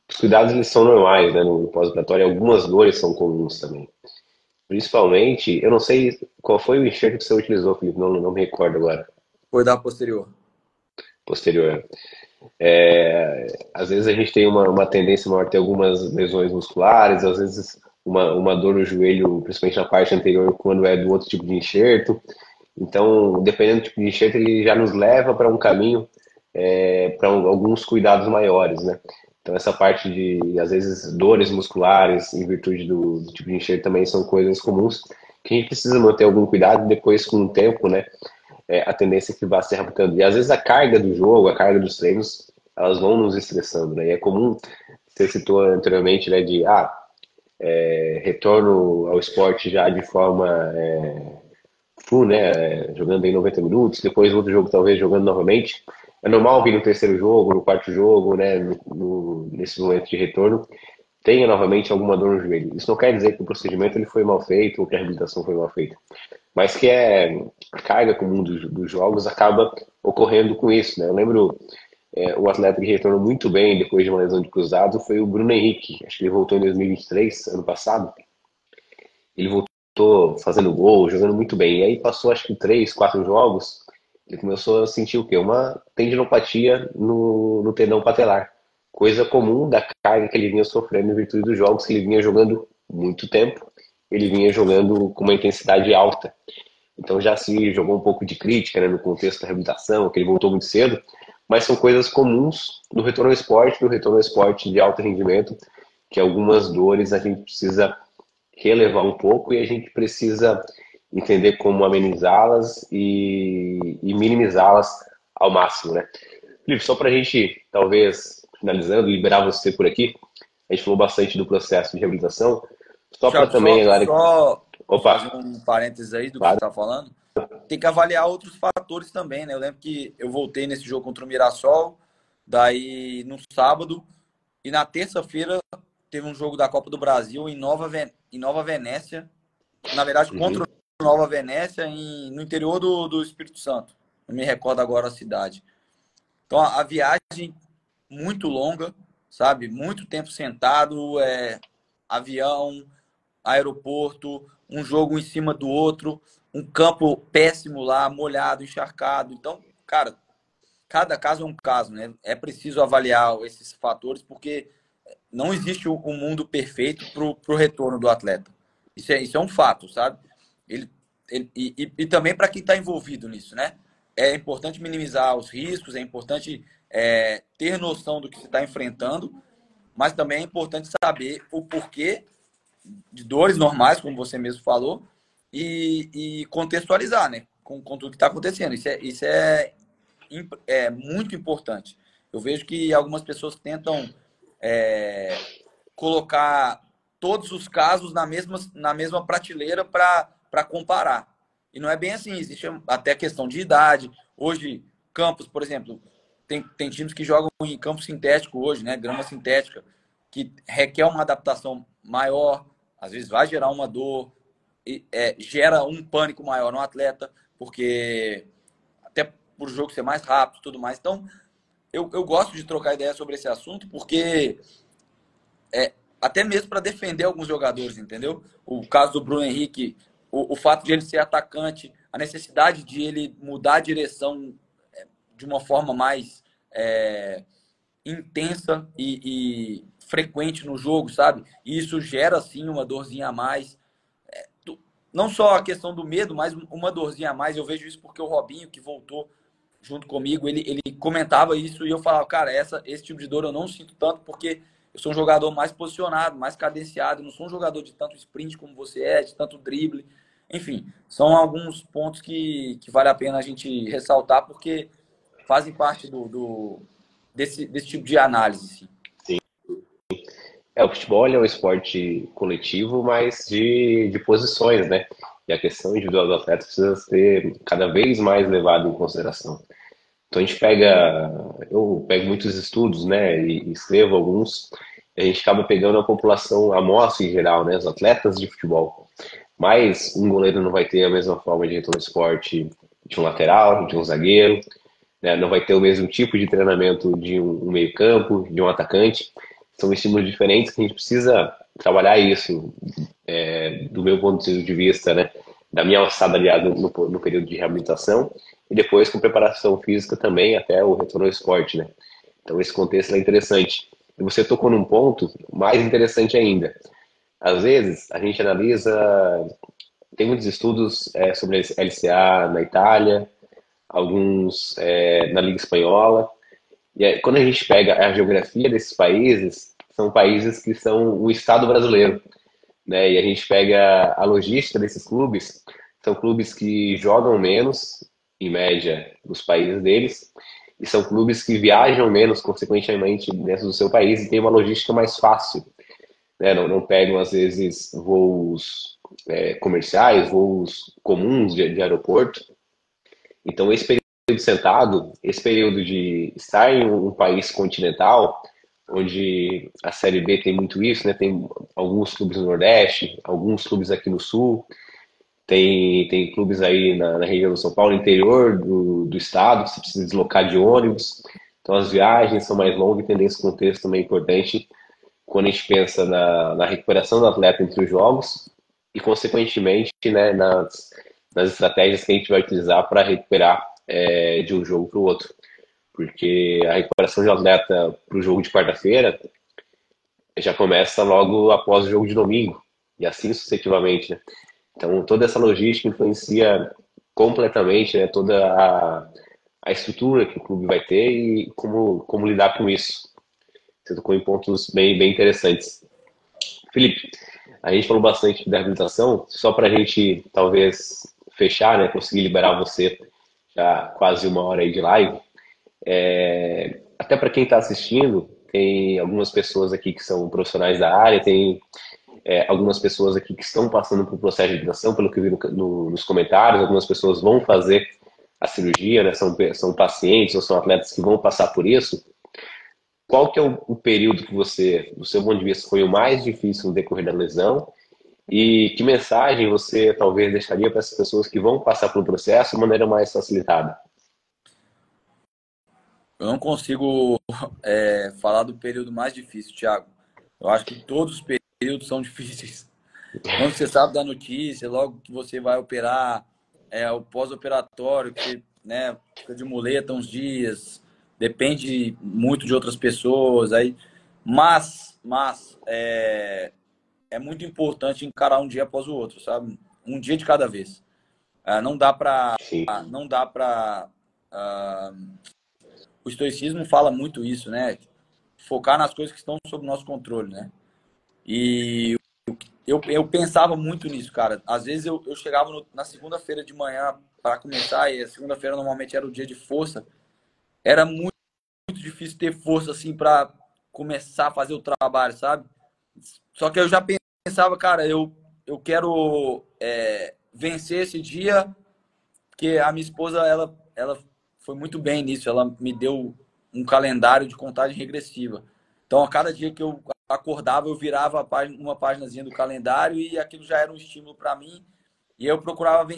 os cuidados eles são normais, né, no pós-operatório, algumas dores são comuns também. Principalmente, eu não sei qual foi o enxerto que você utilizou, Felipe, não me recordo agora, Foi da posterior. posterior. Às vezes a gente tem uma tendência maior a ter algumas lesões musculares, às vezes uma dor no joelho, principalmente na parte anterior, quando é do outro tipo de enxerto. Então, dependendo do tipo de enxerto, ele já nos leva para um caminho para alguns cuidados maiores, né? Então, essa parte de, às vezes, dores musculares em virtude do tipo de enxerto também são coisas comuns que a gente precisa manter algum cuidado depois, com o tempo, né? A tendência é que vá se readaptando. E, às vezes, a carga do jogo, a carga dos treinos, elas vão nos estressando, né? E é comum, você citou anteriormente, né, de retorno ao esporte já de forma full, né, jogando em 90 minutos, depois outro jogo talvez jogando novamente. É normal vir no terceiro jogo, no quarto jogo, né, nesse momento de retorno, tenha novamente alguma dor no joelho. Isso não quer dizer que o procedimento ele foi mal feito ou que a reabilitação foi mal feita, mas que a carga comum dos jogos acaba ocorrendo com isso, né? Eu lembro um atleta que retornou muito bem depois de uma lesão de cruzado foi o Bruno Henrique. Acho que ele voltou em 2023, ano passado. Ele voltou fazendo gol, jogando muito bem. E aí passou acho que 3, 4 jogos, ele começou a sentir o quê? Uma tendinopatia no tendão patelar. Coisa comum da carga que ele vinha sofrendo em virtude dos jogos que ele vinha jogando muito tempo. Ele vinha jogando com uma intensidade alta. Então já se jogou um pouco de crítica, né, no contexto da reabilitação, que ele voltou muito cedo, mas são coisas comuns do retorno ao esporte de alto rendimento, que algumas dores a gente precisa relevar um pouco e a gente precisa entender como amenizá-las e minimizá-las ao máximo, né? Felipe, só para a gente, talvez, finalizando, liberar você por aqui, a gente falou bastante do processo de reabilitação, só para Thiago, também, galera... só Opa, fazer um parênteses aí do que você claro. está falando. Tem que avaliar outros fatores também, né? Eu lembro que eu voltei nesse jogo contra o Mirassol, daí no sábado, e na terça-feira teve um jogo da Copa do Brasil em Nova Venécia, na verdade contra o Nova Venécia, no interior do Espírito Santo. Não me recordo agora a cidade. Então a viagem muito longa, sabe? Muito tempo sentado, avião, aeroporto, um jogo em cima do outro, um campo péssimo lá, molhado, encharcado. Então, cara, cada caso é um caso, né? É preciso avaliar esses fatores, porque não existe um mundo perfeito para o retorno do atleta. Isso é um fato, sabe? Ele, e também para quem está envolvido nisso, né? É importante minimizar os riscos, é importante ter noção do que se está enfrentando, mas também é importante saber o porquê de dores normais, como você mesmo falou, e contextualizar, né? Com tudo que está acontecendo. Isso é muito importante. Eu vejo que algumas pessoas tentam colocar todos os casos na mesma prateleira para comparar. E não é bem assim. Existe até questão de idade. Hoje, campos, por exemplo, tem times que jogam em campo sintético hoje, né? Grama sintética, que requer uma adaptação maior, às vezes vai gerar uma dor, gera um pânico maior no atleta, porque até por jogo ser mais rápido e tudo mais. Então, eu gosto de trocar ideia sobre esse assunto, porque até mesmo para defender alguns jogadores, entendeu? O caso do Bruno Henrique, o fato de ele ser atacante, a necessidade de ele mudar a direção de uma forma mais intensa e frequente no jogo, sabe? E isso gera, sim, uma dorzinha a mais. Não só a questão do medo, mas uma dorzinha a mais. Eu vejo isso porque o Robinho, que voltou junto comigo, ele comentava isso e eu falava, cara, esse tipo de dor eu não sinto tanto porque eu sou um jogador mais posicionado, mais cadenciado, não sou um jogador de tanto sprint como você de tanto drible. Enfim, são alguns pontos que vale a pena a gente ressaltar porque fazem parte desse tipo de análise. Sim. O futebol é um esporte coletivo, mas de posições, né? E a questão individual do atleta precisa ser cada vez mais levada em consideração. Então eu pego muitos estudos, né? E escrevo alguns. A gente acaba pegando a população, a amostra em geral, né? Os atletas de futebol. Mas um goleiro não vai ter a mesma forma de retorno ao esporte de um lateral, de um zagueiro, né? Não vai ter o mesmo tipo de treinamento de um meio-campo, de um atacante. São estímulos diferentes que a gente precisa trabalhar isso, do meu ponto de vista, né? Da minha alçada ali no período de reabilitação e depois com preparação física também até o retorno ao esporte, né? Então esse contexto é interessante. E você tocou num ponto mais interessante ainda. Às vezes a gente analisa, tem muitos estudos sobre LCA na Itália, alguns na Liga Espanhola. E aí, quando a gente pega a geografia desses países, são países que são o Estado brasileiro, né? E a gente pega a logística desses clubes, são clubes que jogam menos, em média, nos países deles, e são clubes que viajam menos, consequentemente, dentro do seu país e tem uma logística mais fácil, né? Não pegam, às vezes, voos comerciais, voos comuns de aeroporto. Então, esse período sentado, esse período de estar em um país continental, onde a Série B tem muito isso, né? Tem alguns clubes no Nordeste, alguns clubes aqui no Sul, tem clubes aí na região do São Paulo, interior do estado, que você precisa deslocar de ônibus. Então as viagens são mais longas e tem esse contexto também importante quando a gente pensa na recuperação do atleta entre os jogos e, consequentemente, né, nas estratégias que a gente vai utilizar para recuperar de um jogo para o outro. Porque a recuperação de atleta para o jogo de quarta-feira já começa logo após o jogo de domingo, e assim sucessivamente, né? Então, toda essa logística influencia completamente, né, toda a estrutura que o clube vai ter e como lidar com isso. Você tocou em pontos bem interessantes. Felipe, a gente falou bastante da reabilitação, só para a gente talvez fechar, né, conseguir liberar você já quase uma hora aí de live. Até para quem está assistindo, tem algumas pessoas aqui que são profissionais da área, tem algumas pessoas aqui que estão passando por processo de reabilitação, pelo que eu vi nos comentários, algumas pessoas vão fazer a cirurgia, né, são pacientes ou são atletas que vão passar por isso. Qual que é o período que você, do seu ponto de vista, foi o mais difícil no decorrer da lesão? E que mensagem você talvez deixaria para essas pessoas que vão passar pelo processo de maneira mais facilitada? Eu não consigo falar do período mais difícil, Thiago. Eu acho que todos os períodos períodos são difíceis. Quando você sabe da notícia, logo que você vai operar, o pós-operatório, que você, né, fica de muleta uns dias, depende muito de outras pessoas. Aí, mas é muito importante encarar um dia após o outro, sabe? Um dia de cada vez. Não dá para, Sim. não dá para. O estoicismo fala muito isso, né? Focar nas coisas que estão sob nosso controle, né? E eu pensava muito nisso, cara. Às vezes eu chegava na segunda-feira de manhã para começar, e a segunda-feira normalmente era o dia de força. Era muito, muito difícil ter força assim para começar a fazer o trabalho, sabe? Só que eu já pensava, cara, eu quero vencer esse dia, porque a minha esposa, ela foi muito bem nisso. Ela me deu um calendário de contagem regressiva. Então, a cada dia que eu acordava, eu virava uma páginazinha do calendário e aquilo já era um estímulo para mim. E eu procurava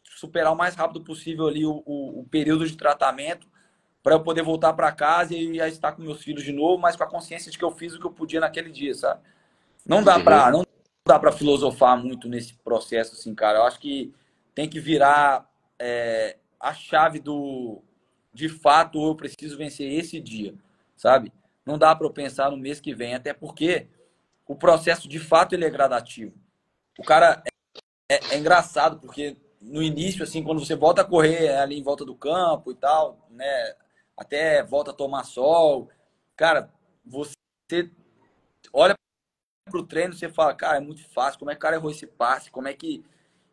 superar o mais rápido possível ali o período de tratamento para eu poder voltar para casa e já estar com meus filhos de novo, mas com a consciência de que eu fiz o que eu podia naquele dia, sabe? Não dá para filosofar muito nesse processo, assim, cara. Eu acho que tem que virar a chave de fato, eu preciso vencer esse dia, sabe? Não dá para eu pensar no mês que vem, até porque o processo, de fato, ele é gradativo. O cara é engraçado, porque no início, assim, quando você volta a correr ali em volta do campo e tal, né? Até volta a tomar sol, cara, você olha pro treino, você fala, cara, é muito fácil, como é que o cara errou esse passe, como é que...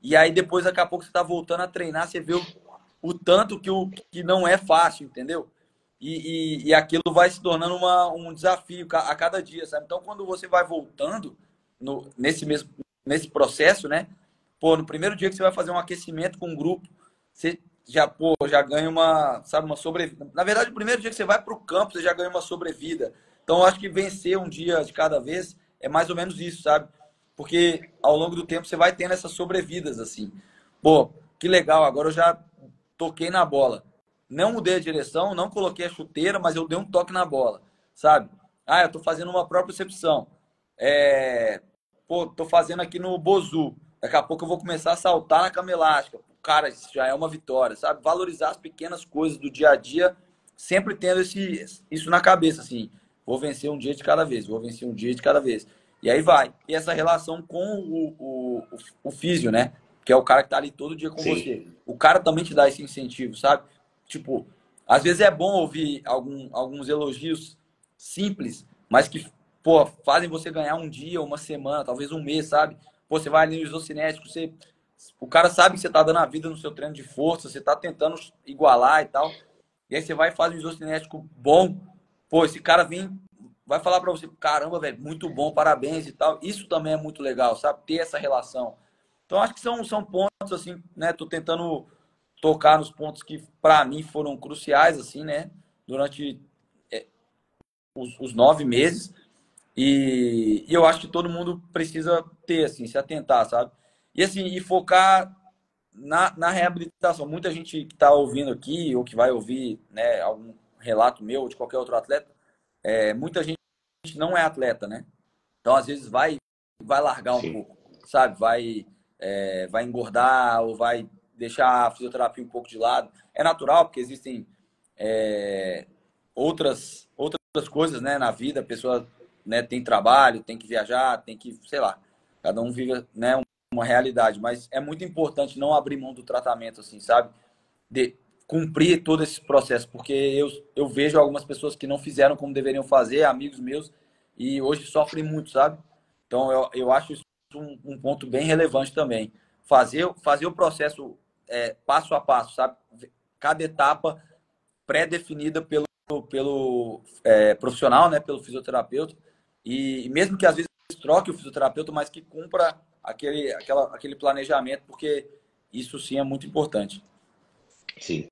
E aí depois, daqui a pouco, você tá voltando a treinar, você vê o tanto que não é fácil, entendeu? E aquilo vai se tornando um desafio a cada dia, sabe? Então, quando você vai voltando nesse processo, né? Pô, no primeiro dia que você vai fazer um aquecimento com um grupo, você já ganha uma sobrevida. Na verdade, o primeiro dia que você vai para o campo, você já ganha uma sobrevida. Então, eu acho que vencer um dia de cada vez é mais ou menos isso, sabe? Porque ao longo do tempo você vai tendo essas sobrevidas, assim. Pô, que legal, agora eu já toquei na bola. Não mudei a direção, não coloquei a chuteira, mas eu dei um toque na bola, sabe? Eu tô fazendo uma própria recepção. Pô, tô fazendo aqui no Bozu. Daqui a pouco eu vou começar a saltar na cama elástica. Cara, isso já é uma vitória, sabe? Valorizar as pequenas coisas do dia a dia, sempre tendo isso na cabeça, assim. Vou vencer um dia de cada vez, vou vencer um dia de cada vez. E aí vai. E essa relação com o físio, né? Que é o cara que tá ali todo dia com Sim. você. O cara também te dá esse incentivo, sabe? Tipo, às vezes é bom ouvir alguns elogios simples, mas que, pô, fazem você ganhar um dia, uma semana, talvez um mês, sabe? Pô, você vai ali no isocinético, o cara sabe que você tá dando a vida no seu treino de força, você tá tentando igualar e tal. E aí você vai e faz um isocinético bom. Pô, esse cara vai falar pra você, caramba, velho, muito bom, parabéns e tal. Isso também é muito legal, sabe? Ter essa relação. Então, acho que são pontos, assim, né? Tô tentando tocar nos pontos que, para mim, foram cruciais, assim, né? Durante os 9 meses. E eu acho que todo mundo precisa ter, assim, se atentar, sabe? E, assim, focar na reabilitação. Muita gente que está ouvindo aqui, ou que vai ouvir, né, algum relato meu ou de qualquer outro atleta, muita gente não é atleta, né? Então, às vezes, vai largar um pouco, sabe? Vai engordar ou vai deixar a fisioterapia um pouco de lado. É natural, porque existem outras coisas, né, na vida. A pessoa, né, tem trabalho, tem que viajar, tem que, sei lá, cada um vive, né, uma realidade. Mas é muito importante não abrir mão do tratamento, assim, sabe? De cumprir todo esse processo, porque eu vejo algumas pessoas que não fizeram como deveriam fazer, amigos meus, e hoje sofrem muito, sabe? Então, eu acho isso um ponto bem relevante também. Fazer o processo passo a passo, sabe? Cada etapa pré-definida pelo profissional, né? Pelo fisioterapeuta. E mesmo que às vezes troque o fisioterapeuta, mas que cumpra aquele planejamento, porque isso sim é muito importante. Sim.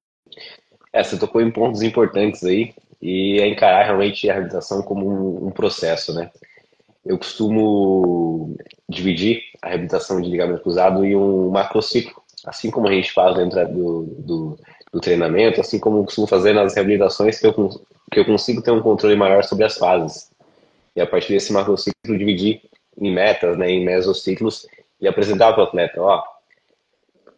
Você tocou em pontos importantes aí e é encarar realmente a reabilitação como um processo, né? Eu costumo dividir a reabilitação de ligamento cruzado em um macrociclo, assim como a gente faz dentro do treinamento, assim como eu costumo fazer nas reabilitações que eu consigo ter um controle maior sobre as fases. E a partir desse macrociclo dividir em metas, né, em mesociclos, e apresentar para o atleta, ó,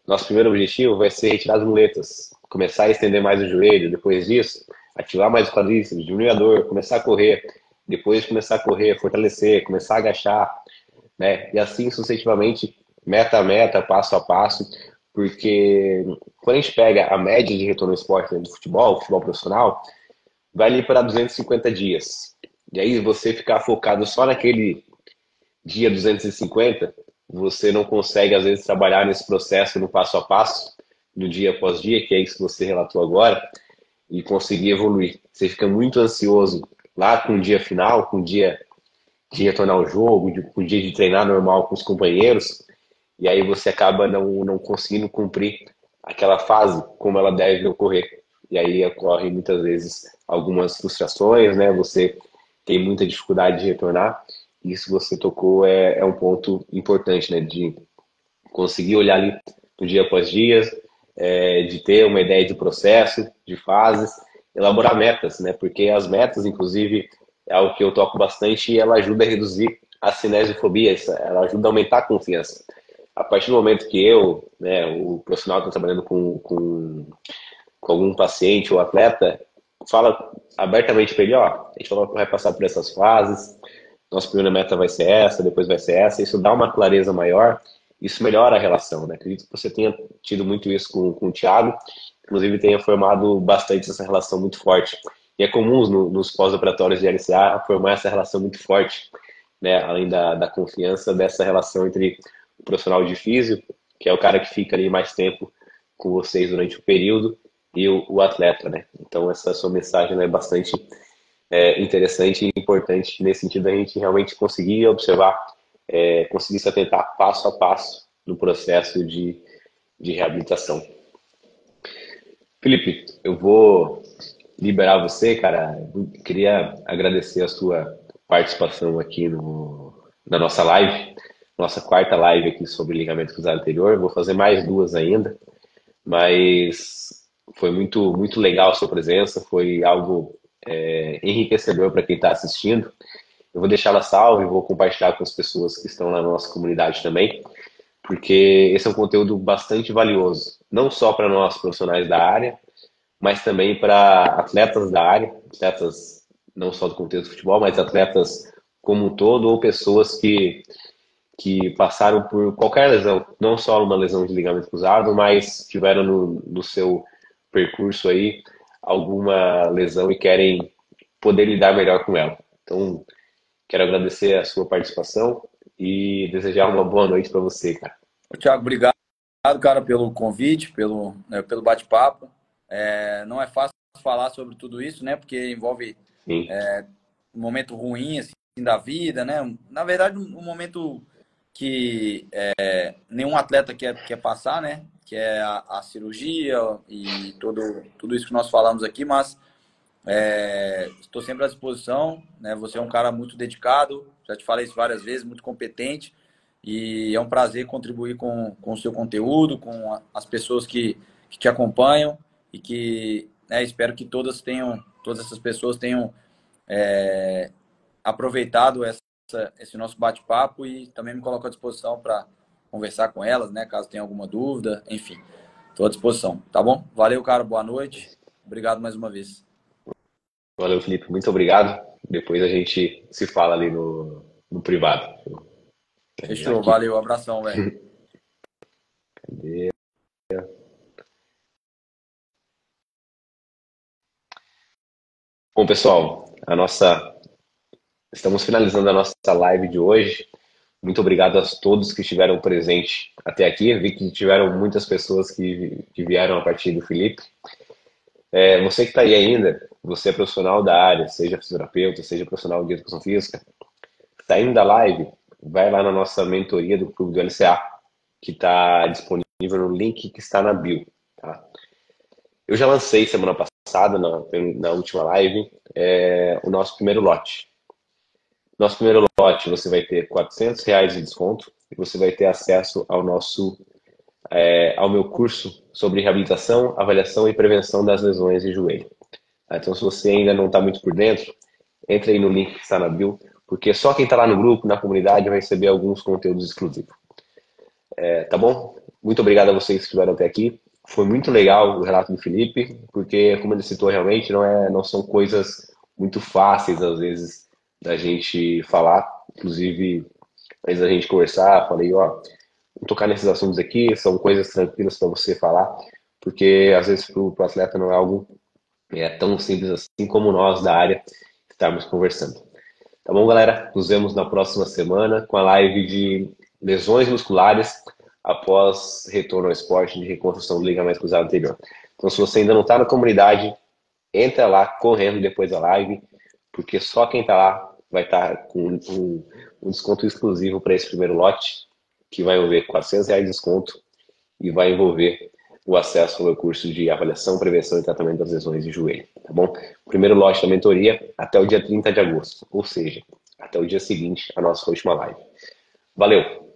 nosso primeiro objetivo vai ser retirar as muletas, começar a estender mais o joelho, depois disso, ativar mais o quadríceps, diminuir a dor, começar a correr, depois começar a correr, fortalecer, começar a agachar, né? E assim sucessivamente, meta a meta, passo a passo, porque quando a gente pega a média de retorno ao esporte, né, do futebol profissional, vai ali para 250 dias. E aí você ficar focado só naquele dia 250, você não consegue às vezes trabalhar nesse processo no passo a passo, no dia após dia, que é isso que você relatou agora, e conseguir evoluir. Você fica muito ansioso lá com o dia final, com o dia de retornar ao jogo, com o dia de treinar normal com os companheiros, e aí você acaba não conseguindo cumprir aquela fase como ela deve ocorrer. E aí ocorre muitas vezes algumas frustrações, né? Você tem muita dificuldade de retornar. Isso que você tocou é um ponto importante, né? De conseguir olhar ali do dia após dia, de ter uma ideia de processo, de fases, elaborar metas, né? Porque as metas, inclusive, é algo que eu toco bastante e ela ajuda a reduzir a cinesiofobia, ela ajuda a aumentar a confiança. A partir do momento que eu, né, o profissional que está trabalhando com algum paciente ou atleta, fala abertamente para ele, ó, a gente vai passar por essas fases, nossa primeira meta vai ser essa, depois vai ser essa, isso dá uma clareza maior, isso melhora a relação, né? Acredito que você tenha tido muito isso com o Thiago, inclusive tenha formado bastante essa relação muito forte. E é comum nos pós-operatórios de LCA formar essa relação muito forte, né? Além da confiança, dessa relação entre o profissional de físio, que é o cara que fica ali mais tempo com vocês durante o período, e o atleta, né? Então essa sua mensagem é bastante interessante e importante nesse sentido, a gente realmente conseguir observar, conseguir se atentar passo a passo no processo de reabilitação. Felipe, eu vou liberar você, cara. Eu queria agradecer a sua participação aqui na nossa live, nossa quarta live aqui sobre ligamento cruzado anterior. Eu vou fazer mais duas ainda, mas foi muito, muito legal a sua presença, foi algo enriquecedor para quem está assistindo. Eu vou deixá-la salva e vou compartilhar com as pessoas que estão na nossa comunidade também, porque esse é um conteúdo bastante valioso, não só para nós profissionais da área, mas também para atletas da área, atletas não só do contexto do futebol, mas atletas como um todo, ou pessoas que passaram por qualquer lesão, não só uma lesão de ligamento cruzado, mas tiveram no seu percurso aí alguma lesão e querem poder lidar melhor com ela. Então, quero agradecer a sua participação e desejar uma boa noite para você, cara. Thiago, obrigado, cara, pelo convite, pelo bate-papo. Não é fácil falar sobre tudo isso, né? Porque envolve um momento ruim assim, da vida, né? Na verdade, um momento que nenhum atleta quer passar, né? Que é a cirurgia e tudo isso que nós falamos aqui, mas estou sempre à disposição, né? Você é um cara muito dedicado, já te falei isso várias vezes, muito competente, e é um prazer contribuir com o seu conteúdo, com as pessoas que te acompanham e que espero que todas essas pessoas tenham aproveitado esse nosso bate-papo e também me coloco à disposição para conversar com elas, né? Caso tenha alguma dúvida, enfim, estou à disposição, tá bom? Valeu, cara, boa noite, obrigado mais uma vez. Valeu, Felipe, muito obrigado. Depois a gente se fala ali no privado. Fechou, Aqui. valeu, abração, velho. Cadê? Bom, pessoal, estamos finalizando a nossa live de hoje. Muito obrigado a todos que estiveram presentes até aqui. Eu vi que tiveram muitas pessoas que vieram a partir do Felipe. Você que está aí ainda, você é profissional da área, seja fisioterapeuta, seja profissional de educação física, saindo da live, vai lá na nossa mentoria do Clube do LCA, que está disponível no link que está na bio. Tá? Eu já lancei semana passada, na última live, o nosso primeiro lote. Nosso primeiro lote, você vai ter R$400 de desconto e você vai ter acesso ao meu curso sobre reabilitação, avaliação e prevenção das lesões de joelho. Então, se você ainda não está muito por dentro, entre aí no link que está na bio, porque só quem está lá no grupo, na comunidade, vai receber alguns conteúdos exclusivos. Tá bom? Muito obrigado a vocês que estiveram até aqui. Foi muito legal o relato do Felipe, porque, como ele citou, realmente não são coisas muito fáceis, às vezes, da gente falar. Inclusive, antes da gente conversar, falei, ó, vamos tocar nesses assuntos aqui, são coisas tranquilas para você falar, porque, às vezes, para o atleta não é algo tão simples assim como nós da área estarmos conversando. Tá bom, galera? Nos vemos na próxima semana com a live de lesões musculares após retorno ao esporte de reconstrução do ligamento cruzado anterior. Então, se você ainda não está na comunidade, entra lá correndo depois da live, porque só quem está lá vai estar com um desconto exclusivo para esse primeiro lote, que vai envolver R$ 400 de desconto e vai envolver o acesso ao meu curso de avaliação, prevenção e tratamento das lesões de joelho, tá bom? Primeiro lote da mentoria até o dia 30 de agosto, ou seja, até o dia seguinte à nossa última live. Valeu!